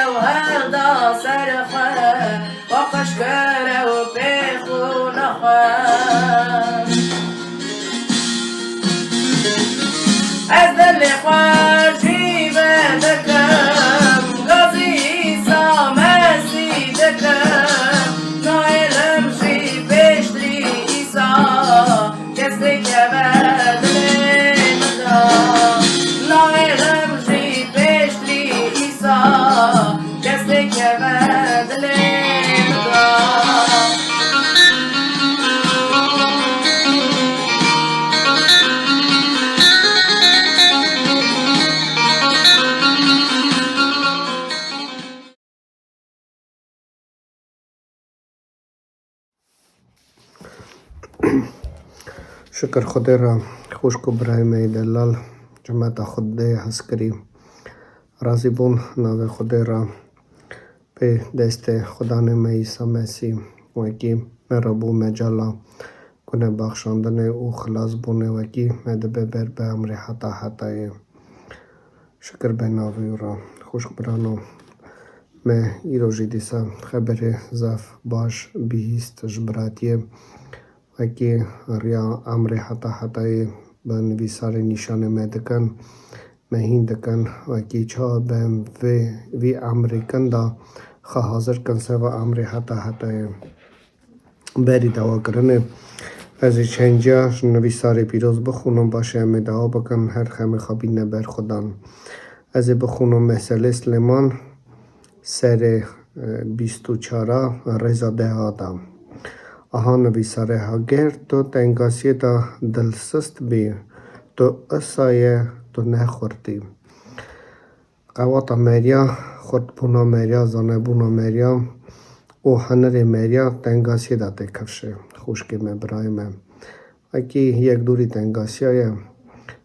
[SPEAKER 5] و هلدا سرخه باقش گره و پیخو نخه از دل خواجی بدکم غازی ایسا مسیح دکم نایلم شی بشتری ایسا کسی که بدلی مدا نایلم شی بشتری ایسا کسی که بدلی مدا
[SPEAKER 6] شکر خدا را خوش کو برای می دلال جماعت خود عسکری راضی بون ناو خدا را به دست خدا نمی عیسی مسیح وکی مرا بو مجالا کنه بخشاندن او خلاص بونه وکی مدبه بر به امر حتا حتای شکر به ناوی را خوش برانو me iroži disa خبر زف باش بیست جبراتیه وکی ریا امر حتا حتای بن ویسار نشانه مدکن مهین دکن وکی چا بهم وی امریکن دا خا حاضر کن سوا امر حتا حتای بری دوا کرنه از چنجا نویسار پیروز بخونم باشه همه دعا بکن هر خم خوابی نبر خودان از بخونم مسئله سلیمان سر 24 رضا ده آدم آها نویسار هاگر تو تنگاسی تا دلسست بی تو اسایه تو نخوردی قواتا مریا خورد بونا مریا زانه بونا مریا او هنر مریا تنگاسی دا تکفشه خوشکی مبرای من اکی یک دوری تنگاسی های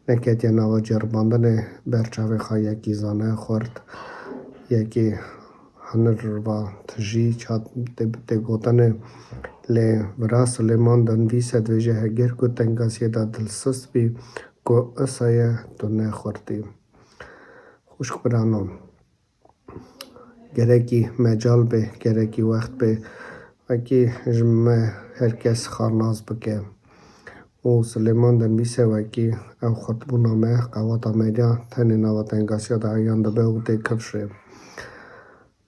[SPEAKER 6] نکت یا نوا جرباندن برچاوه خواه یکی زانه خورد یکی هنر و تجی چاد تگوتن لی برا سلیمان دنویس دویجه هگر کو تنگاسی دا دلسست بی کو اسایه تو نخوردی خوشک برانو گرکی مجال به گرکی وقت به وکی جمعه هر کس خارناز بکه او سلیمان دنویسه وکی او خطبو نامه قواتا میدیا تنی نوا تنگاسی دا ایان دبه او تکفشه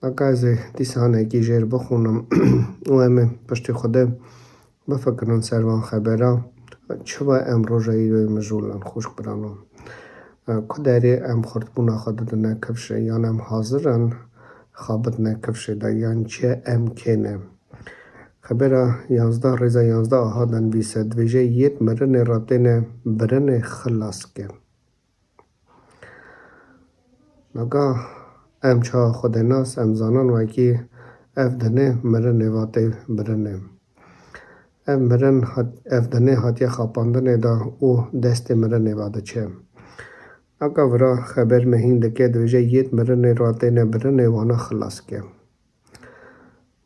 [SPEAKER 6] اکاز دیسانه کی جر بخونم و همه پشت خوده بفکرن سروان خبره چوا امرو جایی روی مجولن خوش برانو کداری ام خورتبونا خودت نکفشه یان ام حاضرن خوابت نکفشه دا یان چه ام کنه خبره 11 رضا 11 آها دن بیسد ویجه یت مرن راتین برن خلاص که نگاه ام چا خود ناس ام زانان وکی افدنه مرن واته برنه ام مرن افدنه هاتی خاپاندنه دا او دست مرن واده چه اگه ورا خبر مهین دکه دویجه یت مرن راتین برنه وانا خلاص که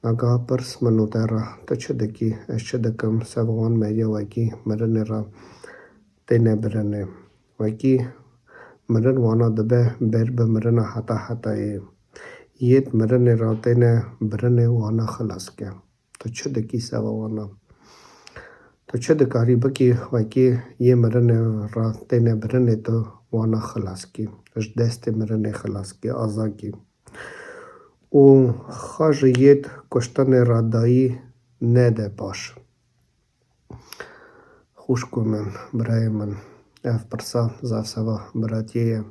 [SPEAKER 6] اگه پرس منو تارا تا چه دکی اش چه دکم سوان مریا وکی مرن را تینه برنه وکی مرن وانا دبه بر بمرن حتا حتا یت مرن راتین برنه وانا خلاص که تو چه دکی سواوانا تو چه دکاری بکی وکی یه مرن را تینه برنه تو وانا خلاص کی اش دست مرن خلاص کی آزا کی او خاجیت کشتن رادایی نده باش خوش من برای من اف پرسا زاف سوا براتیه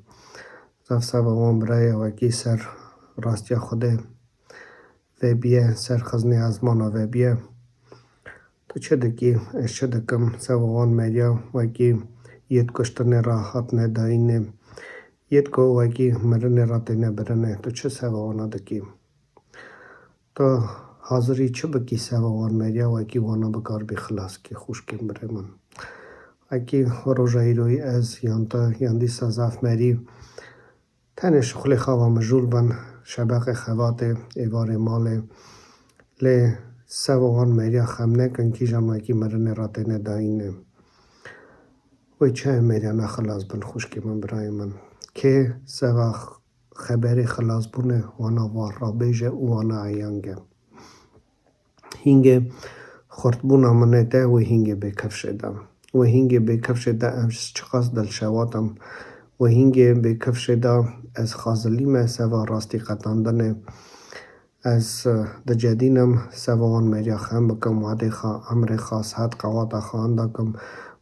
[SPEAKER 6] زاف سوا وان برای وکی سر راستیا خوده و بیه سر خزنی ازمانا و بیه تو چه دکی اش چه دکم سوا وان مریا وکی یت کشتن راحت نداینه یت کو وکی مرن راتینه برنه تو چه سوا وانا دکی تو حاضری چه بکی سوا وان مریا وکی وانا بکار بی خلاص کی خوش کن برای من وکی روژایی روی از یانتا یاندی سازاف مری تنش خلی خواه مجول بن شبق خوات ایوار مال لی سوا وان مریا خم نکن کی جان وکی مرن راتینه داینه وی چه مریا نخلاص بن خوش کی من برای من که سوا خبری خلاص بونه وانا وار را بیجه وانا عیانگه هینگه خورتبونا منه ده و هینگه بکفشه دم و هینگه بکفشه ده امش چقاس دل شواتم و هینگه بکفشه ده از خازلیم سوا راستی قطاندنه از ده جدینم سوا وان مریا خم بکم وعده خواه امر خاص حد قواتا خوانده کم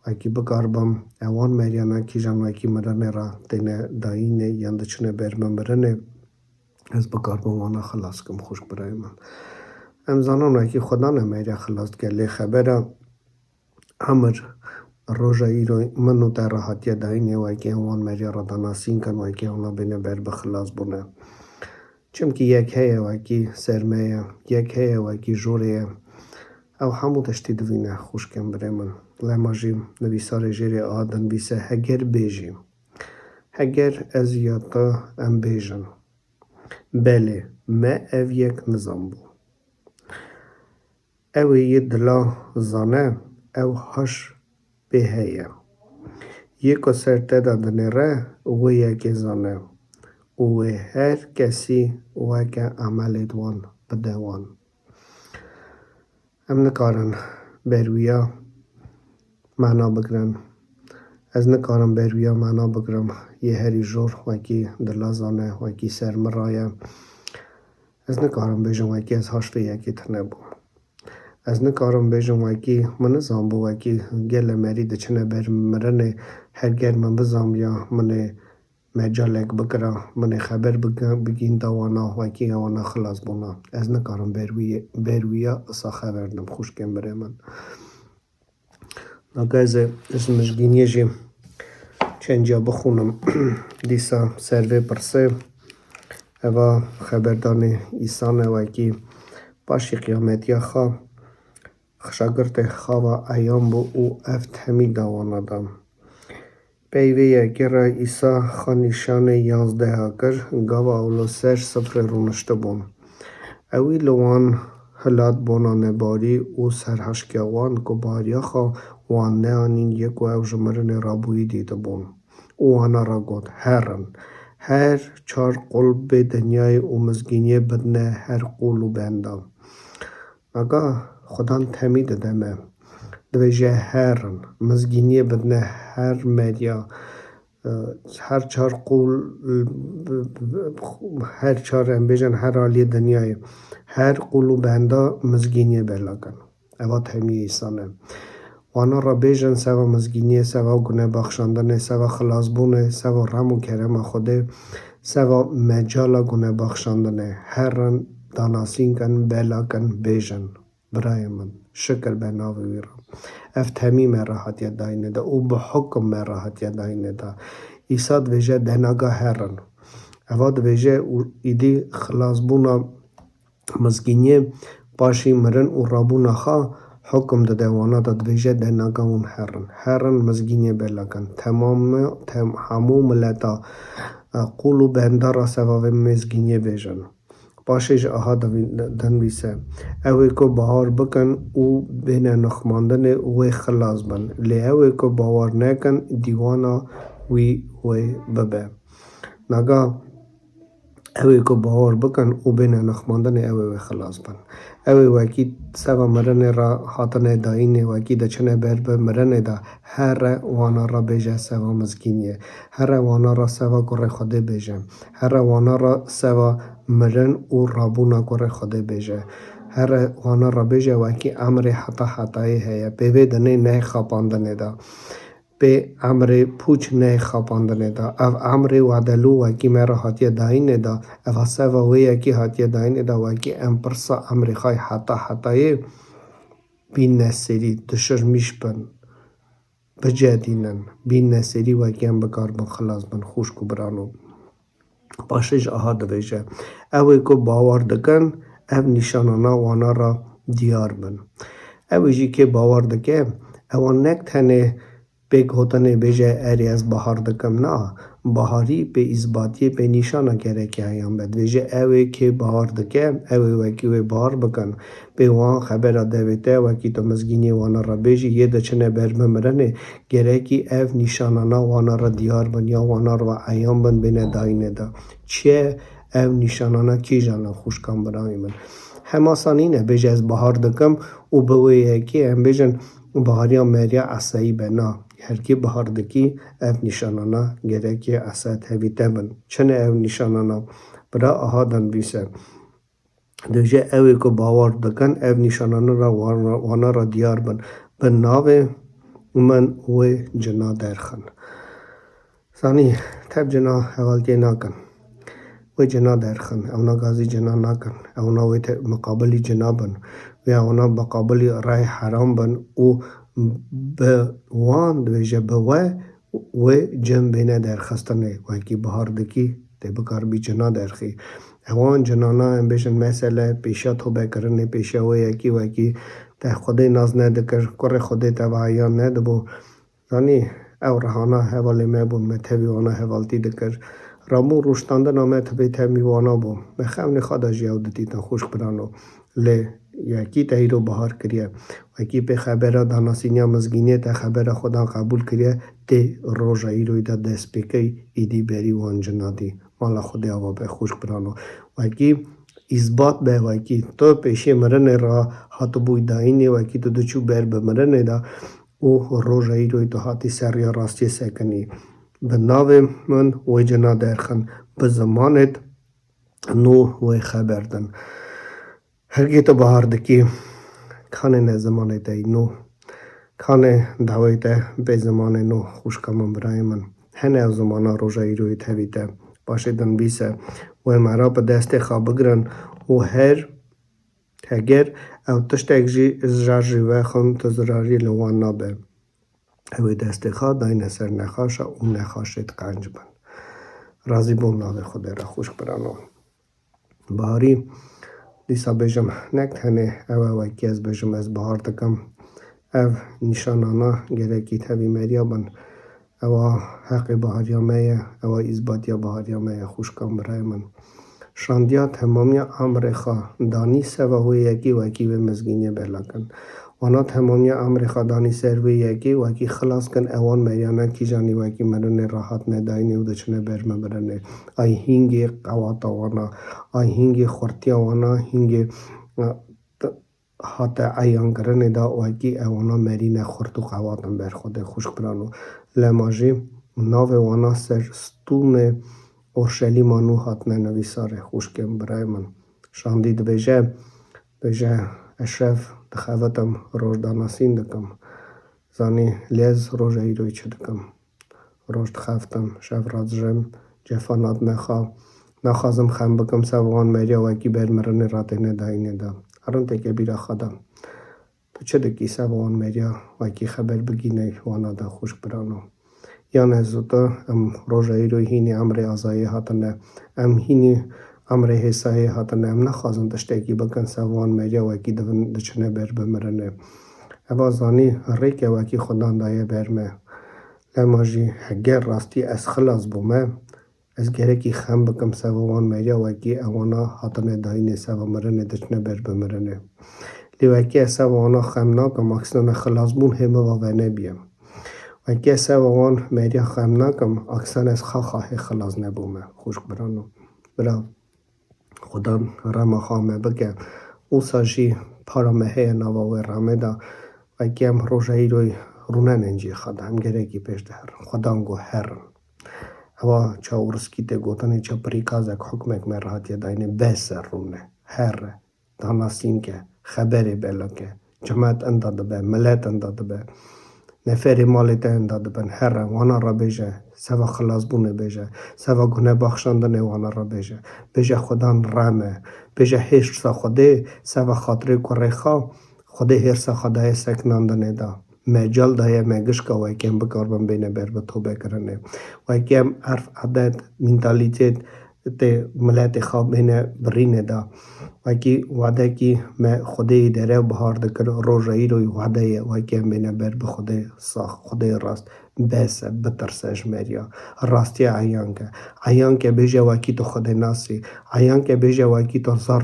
[SPEAKER 6] وکی بگاربم اوان مریانا کی جان وکی مرنه را تینه داینه یانده چنه برمن برنه از بگاربم وانا خلاص کم خوش برای من امزانان وکی خدا نمیریا خلاص گلی خبره امر روژایی رو منو در راحتی داینه وکی اوان مریا را داناسین کن وکی اونا بینه بر بخلاص بونه چمکی یک هیه وکی سرمایه یک هیه وکی جوریه او همو تشتی دوینه خوش کن برای من لماجی نویسار جیری آدن بیسه هگر بیجیم هگر از یاتا ام بیجن بله ما او یک نظام بو او یه دلا زانه او هش به هیه یکو سرته دادنه ره او یکی زانه او هر کسی وکه عمل دوان بدوان ام نکارن برویا معنا بگرن از نکارم برویا معنا بگرم یه هری جور وکی دلازانه وکی سرمرایه از نکارم بیجم وکی از هاشت یکی تنه بو از نکارم بیجم وکی من زامبو وکی گل مری دچنه بر مرنه هرگر من بزام یا من مجالک بکرا من خبر بگین دوانا وکی اوانا خلاص بونا از نکارم برویا اصا خبرنم خوش کن بره من ناگازه اسمش گینیجی چنجا بخونم دیسا سروی پرسه اوا خبردان ایسانه وکی باشی قیامتی خواه خشاگرت خواه ایام بو او افت همی دوانا دام پیوی اگر ایسا خانیشان 11 اگر گاوا اولو سر سفر رونشته بون اوی لوان هلات بونان باری او سرحشک وان کو باریا خوا وان نه آنین یک و او جمرن رابوی دیده بون او آنا را گود هر چار قلب دنیای او مزگینی بدنه هر قولو بندم اگه خدا تمید دمه دویجه هرن مزگینی بدنه هر مدیا هر چار قول هر چار امبیجن هر عالی دنیای هر قولو بندا مزگینی بلاگن اوا تمی ایسانه وانا را بیجن سوا مزگینی سوا گناه بخشاندن سوا خلاصبونه سوا رمو کرم خوده سوا مجالا گناه بخشاندن هرن داناسین کن بلاگن بیجن برای من شکر به ناوی ویرم اف تمیم راحتی داینه دا او به حکم راحتی داینه دا ایساد ویجه دناگا هرن اواد ویجه ایدی خلاص بونا مزگینی پاشی مرن او رابونا خواه حکم دا دیوانا دا ویجه دناگا اون هرن مزگینی بلگن همو ملتا قولو بندارا سواوی مزگینی بیجن پاشش آها دنویسه اوی که باور بکن او بین نخماندن اوی خلاص بن لی اوی که باور نکن دیوانا وی ببه نگاه اوی که باور بکن او بین نخماندن اوی خلاص بن اوی وکی سوا مرن را حاطن داینه وکی دا چنه بر به مرن دا هر وانا را بیجه سوا مزگینیه هر وانا را سوا کره خوده بیجه هر وانا را سوا مرن او رابونا کره خوده بیجه هر وانا را بیجه وکی امر حتایی هیا پیوه دنه نه خاپاندنه دا به امر پوچ نه خاپاندنه دا او امر وعدلو وکی مرا حتیه داینه دا او سوا وی یکی حتیه داینه دا وکی امپرسا امر خای حتایی بین نسری دشر میش بن بجدینن بین نسری وکی هم بکار بن خلاص بن خوش کو برانو باشش آها دویجه اوی که باور دکن او نشانانا وانا را دیار بن اوی جی که باور دکه اوان نک تنه پیک ہوتنے بیجے ایریاز بہار دکم نا بہاری پہ اثباتی پہ نشانہ کرے کہ آیام بد بیجے اوے کے بہار دکے اوے وکی وے بہار بکن پہ وہاں خبر دیوتے وکی تو مزگینی وانا را بیجی یہ دچنے برم مرنے گرے کی او نشانہ نا وانا را دیار بن یا وانا را ایام بن بین دائنے دا چه او نشانہ نا کی جانا خوش کام برای من هماسانینه بیجے از بہار دکم او بوئی ہے کہ هم بیجن بهاریا مریا عصایی بنا هر کی بهار دکی اف نشانانا گره کی عصات هوی تبن چنه اف نشانانا برا آهادن بیسه دوجه اوی که باور دکن اف نشانانا را وانا را دیار بن بن ناوه من و جنا درخن ثانی تب جنا حوالتی ناکن و جنا درخن اونا غازی جنا ناکن اونا و مقابلی جنا بن و اونا مقابلی رای حرام بن او به وان دویجه به و جن بینه درخستنه و اکی بهار دکی ده بکار بی جنا درخی اوان جنانا هم بیشن مسئله پیشا تو بکرنه پیشا و اکی ده خودی ناز ندکر کر خودی تبعیان ندبو یعنی او رهانا حوالی میبون متوی وانا حوالتی دکر رامو روشتانده نامه تبی تمی وانا بو بخمنی خدا جیو دتی تا خوش برانو لی یکی تایی رو بهار کریه و یکی به خبره داناسینیا مزگینه تا خبره خدا قبول کریه تی روژایی روی دا دست بکی ایدی بری وان جنادی مالا خودی آوا به خوش برانو و یکی اثبات به و یکی تو پیشی مرن را حتی بوی داینی و یکی تو دچو بر بمرن دا او روژایی روی تو حتی سر یا راستی سکنی به ناو من و جنا درخن به زمانت نو و خبردن هرگی تو بهار دکی کانه نه زمانه تایی نو کانه دعوی تا به زمانه نو خوش کامن برای من هنه او زمانه روژایی روی تاوی تا باشه دن بیسه و مرا به دست خواب بگرن و هر تگر او تشتک جرجی وخون تزراری لوان نابه اوی دست خواه داین سر نخاشه او نخاشت قنج بن رازی بوم ناوه خود را خوش برانو بهاری دیسا بیجم نکتنه او وکی از بیجم از بهار دکم او نشانانا گرکی تبی مریا بن او حق بهاریا میه او اثباتیا بهاریا میه خوش کام برای من شاندیا تمامی امر خواه دانی سوا یکی وکی به مزگینی بلکن وانا تمامی امر خواه دانی سر یکی وکی خلاص کن اوان مریانه کی جانی وکی مرن راحت نداینی و دچنه برمه برنه ای هینگی قواتا وانا ای هینگی خورتیا وانا هینگی حتی ایان کرنه دا وکی اوانا مرینه خورتو قواتن بر خود خوش برانو لماجی ناو وانا سر ستون اورشلیمانو حتنه نویساره خوش کم برای من شاندید بیجه اشرف دخواتم روش داناسین دکم زانی لیز روش ایروی چه دکم روش دخواتم شف رادجم جفانات نخوازم خم بکم سوان مریا وکی برمرن راتنه داینه دا هران تکه بیرا خدا تو چه دکی سوان مریا وکی خبر بگینه وانا دا خوش برانو یا نزوتا ام روژایی روی هینی امر آزایی هاتنه ام هینی امر حسایی هاتنه ام نخوازم دشتکی بکن سوان مریا وکی دچنه بر بمرنه اوازانی ریک وکی خودان دایه برمه لماجی هگر راستی از خلاص بومه از گرکی خم بکم سوان مریا وکی اوانا هاتنه داینه سوا مرنه دچنه بر بمرنه لیوکی از سوانا خم ناکم اکسنه خلاص بون همه و ونه بیم و که سوان مریا خم نکم اکسان از خواه خلاص نبومه خوش برانو برا خدا رما خامه بگه او ساجی پارامه نوا و رامه دا و کم روزایی روی رونن انجی خدا هم گرگی پیش ده خدا گو هرن اوا چا ورسکی ته گوتنی چا پریکاز اک حکمک مرهاتی داینه بسر رونه هر داناسین که خبری بلا که جماعت انداده به ملت انداده به نفری مالیت انداده به هر وانا را بیجه سوا خلاص بونه بیجه سوا گناه بخشاندن وانا را بیجه خدا رامه بیجه هیچ سا خوده سوا خاطر کره خوده هر سا خوده سکناندنه دا مجال دایه مگش که وای کم بکاربن بینه بر به توبه کرنه وای کم عرف عادت منتالیتیت ته ملت خواب بینه برینه دا وای کی وعده کی ما خودی دره بهار دکر روزایی روی وعده وای کم بینه بر به خودی ساخ خودی راست بس بترسش مریا راستی عیان که بیجه وای کی تو خودی ناسی عیان که بیجه وای کی تو زار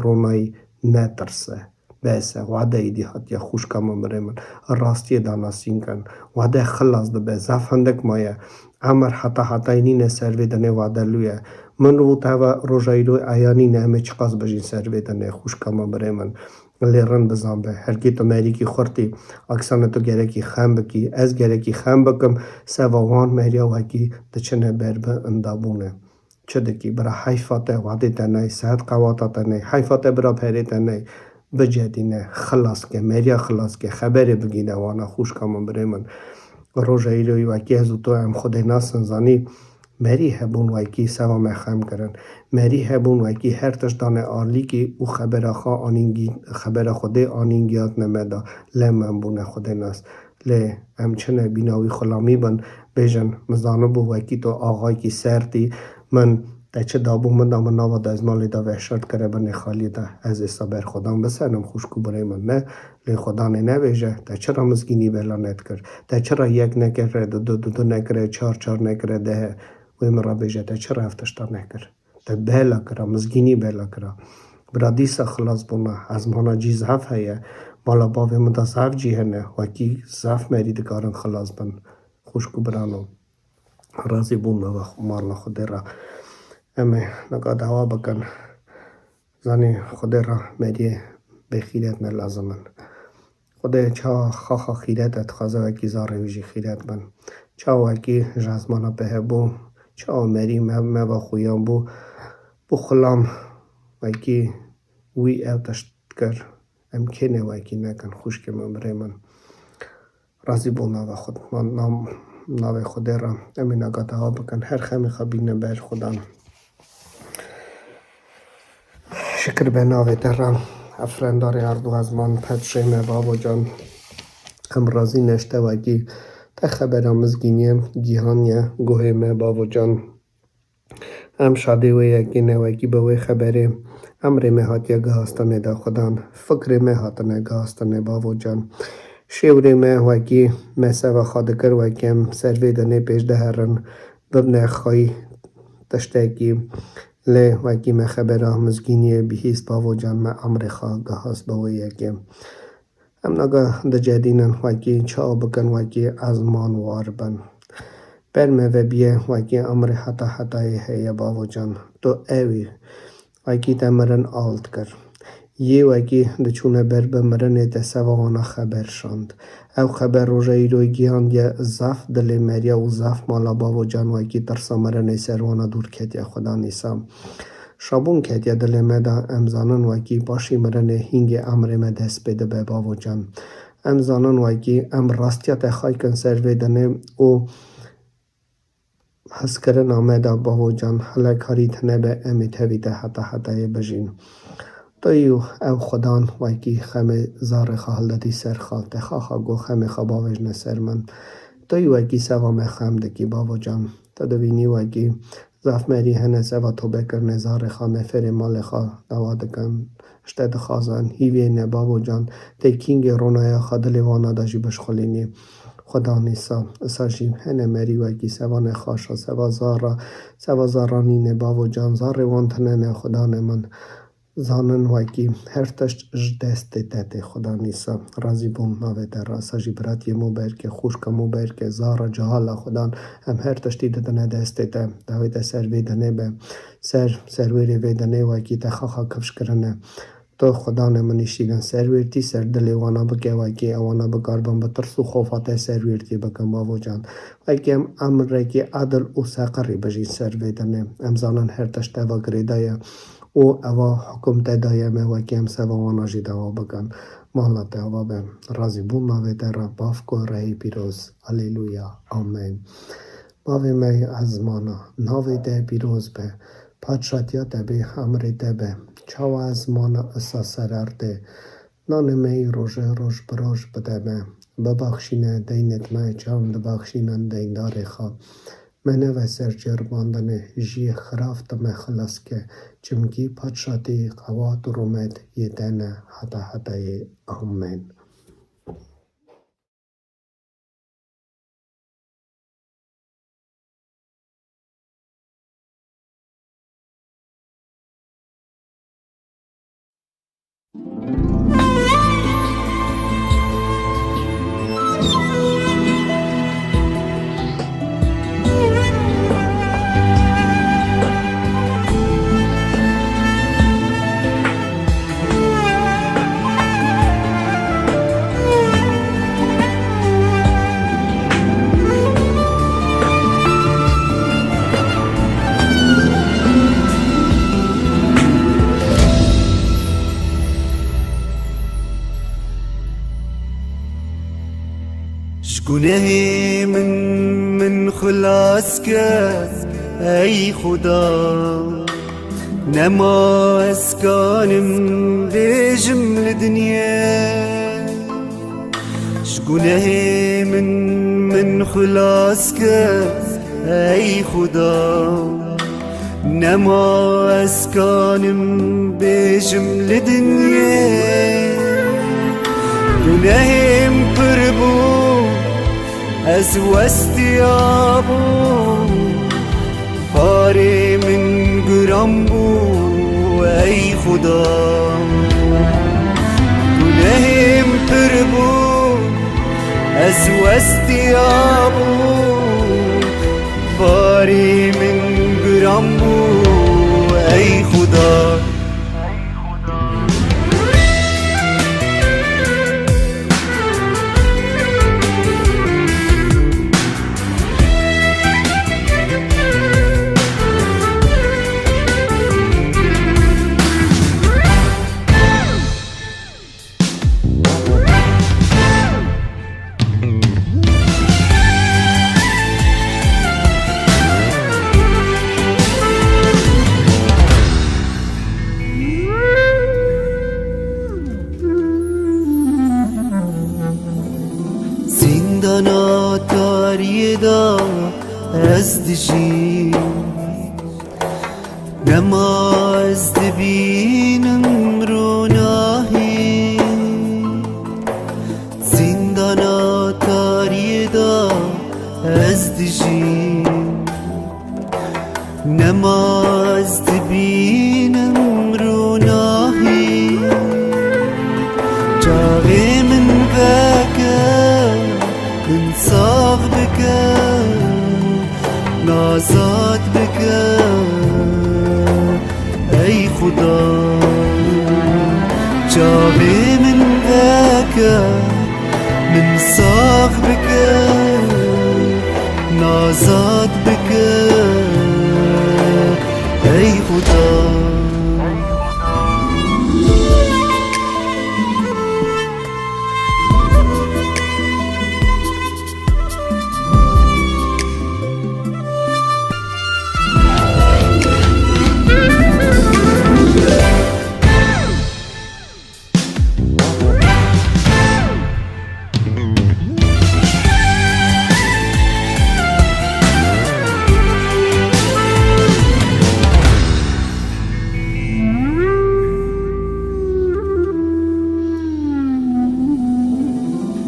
[SPEAKER 6] رونایی نترسه بس وعده ایدی هات یا خوش کام برمن راستی داناسین کن وعده خلاص ده به زفندک مایه امر حتا اینین سروی دنه وعده لویه من رو تا روزایی رو ایانی نه همه چقاس بجین سروی دنه خوش کام برمن لیرن بزن به هرکی تو مری کی خورتی اکسان تو گره کی خم بکی از گره کی خم بکم سووان مریا وکی دچنه بربه اندابونه چه دکی برا حیفات وعده تنه سعد قواتا تنه حیفات برا پری تنه بجدینه خلاص که مریا خلاص که خبری بگینه وانا خوش کامن بره من روزایی روی وکی از تو هم خود ناسن زانی مری هبون وکی سوا مخم کرن مری هبون وکی هر تشتان آلی که او خبر خود آنینگیات نمدا لمن بونه خود ناس لی همچنه بیناوی خلامی بن بیجن مزانه بو وکی تو آقای کی سرتی من چه دابو من دام نواد از مالی دا وحشت کرده بنی خالی دا از استابر خودم بسنم خوشکو برای من نه لی خدا نویجه تا چرا مزگینی بلا نت کرد تا چرا یک نکره دو نکره چار نکره ده وی مرا بیجه تا چرا افتشتا نکر تا بلا کرا مزگینی بلا کرا برادیسا خلاص بونا از مانا جی زف هیه مالا باوی من دا زف جی هنه وکی زف مری دکارن خلاص بن خوشکو برانو رازی بونا و مالا خود را اما نگاه دعوا بکن زنی خود را مری به خیرت لازمن خود چا خاخا خیرت خوازه وکی زاره ویجی خیرت بن چا وکی جازمانا به بو چا مری با خویان بو خلام وکی وی اوتشت کر امکنه وکی نکن خوش که من بره من رازی بونا و خود من ناوی خود را اما نگاه دعوا بکن هر خمی خبینه بر خودم شکر به ناوی درم افرنداری اردو از من پدشیم بابا جان هم رازی نشته وگی تا خبرم از گینیم گیهانیه گوهیمه بابا جان هم شادی و یکی نوگی به وی خبری امر مهات یا گاستانه دا خودم فکر مهات نگاستانه بابا جان شیوری مه وگی مسه و خادکر وگیم سروی دنه پیش دهرن ببنه خواهی تشتگی لی وکی ما خبره مزگینی بهیست باو جان ما امر خواه گهاست باوی یکیم هم نگاه ده جدینن وکی چا بکن وکی ازمان وار بن برمه و بیه وکی امر حتای هیا باو جان تو اوی وکی تمرن آلت کر یه وکی ده چونه بر بمرنه ده سوانا خبر شاند او خبر روژایی روی گیان یه زف دل مریا و زف مالا باو جان وکی ترسا مرنه سروانا دور کت یا خدا نیسام شابون کت یا دل مدا امزانن وکی باشی مرنه هنگ امر مدست بده به باو جان امزانن وکی ام راستیت خواهی کن سروی دنه او حس کرن آمده باو جان حلکاری تنه به امی تویده حتای بجین تویو او خدان وکی خم زار خالدتی سر خالت خاخا گو خم خباوش نسر من تویو وکی سوام خم دکی بابا جان تا دوینی وکی زف مری هنه سوا تو بکر نزار خانه فر مال خواه دوادکن شتد خازن هیوی نه بابا جان تکینگ رونای خادلی وانا داجی بشخولینی خدا نیسا ساجیم هنه مری وکی سوان خاشا سوا زارانی نه بابا جان زار وانتنه نه خدا نه من زانن وکی هر تشت اج دست تات خدا نیسا رازی بوم ناوه در راسا جی برات یمو بر که خوش کمو بر که زارا جهالا خدا هم هر تشتی ددنه دست تا داوی سر ویدنه به سرویری ویدنه وکی تخاخا کفش کرنه تو خدا نمانیشیگن سرویرتی سر دلی وانا بگه وکی اوانا بگاربان بترسو خوفات سرویرتی بگم بابو جان وکی هم امر که عدل و ساقری بجین سر ویدنه هم زانن هر تشت و گریدایا او اوا حکومت دایمه وکی هم سوا وانا جی دوا بگن مالت اوا به رازی بون ناوه در باف کو رای پیروز هلیلویا آمین باوی می از مانا ناوه ده پیروز به پادشاتیات به امر ده به چاو از مانا اسا سرارده نان می روژه روش بروش بده به ببخشینه دینت می چاون ببخشینن دین داره خواب منه و سر جرباندن جی خرافت me خلاص که چمکی پادشاتی قوات رومت یه دنه حتا آمین
[SPEAKER 1] شگونه من خلاص کرد ای خدا نما اسکانم بیجم لدنیا شگونه من خلاص کرد ای خدا نما اسکانم بیجم لدنیا گناهم پر بود از وستیابو باری من گرم بود ای خدا گناهم پر بود از وستیابو باری من گرم بود ای خدا زندانا تاریدا از دجی نما از دبینم روناهی زندانا تاریدا از دجی نما از دبینم روناهی جاوی من بکر انصاف بکر نازاد بکر ای خدا جاوی من بکر انصاف بکر نازاد بکر ای خدا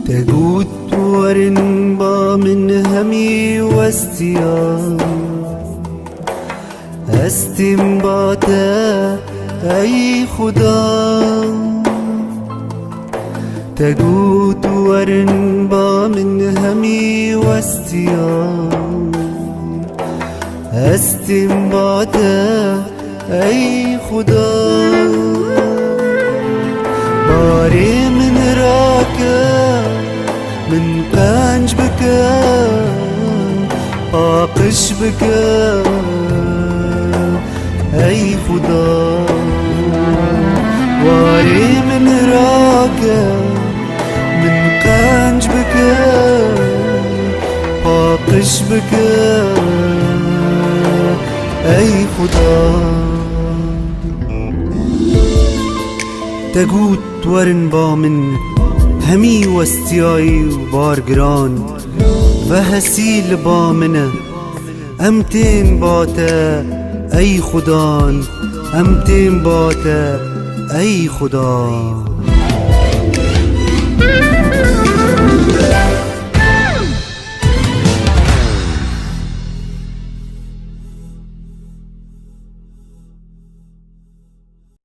[SPEAKER 1] تقود ورن با من همي واستيا استنباتا ای خدا تگو تو ورن با من همی وستیان هستیم با ته ای خدا باری من راکه من قنج بکه آقش بکه ای خدا واری من راکه من قنج بکه آقش بکه ای خدا تگوت ورن با من همی وستیایی و بارگران و حسیل با منه امتین باته ای خدا امتین باته ای خدا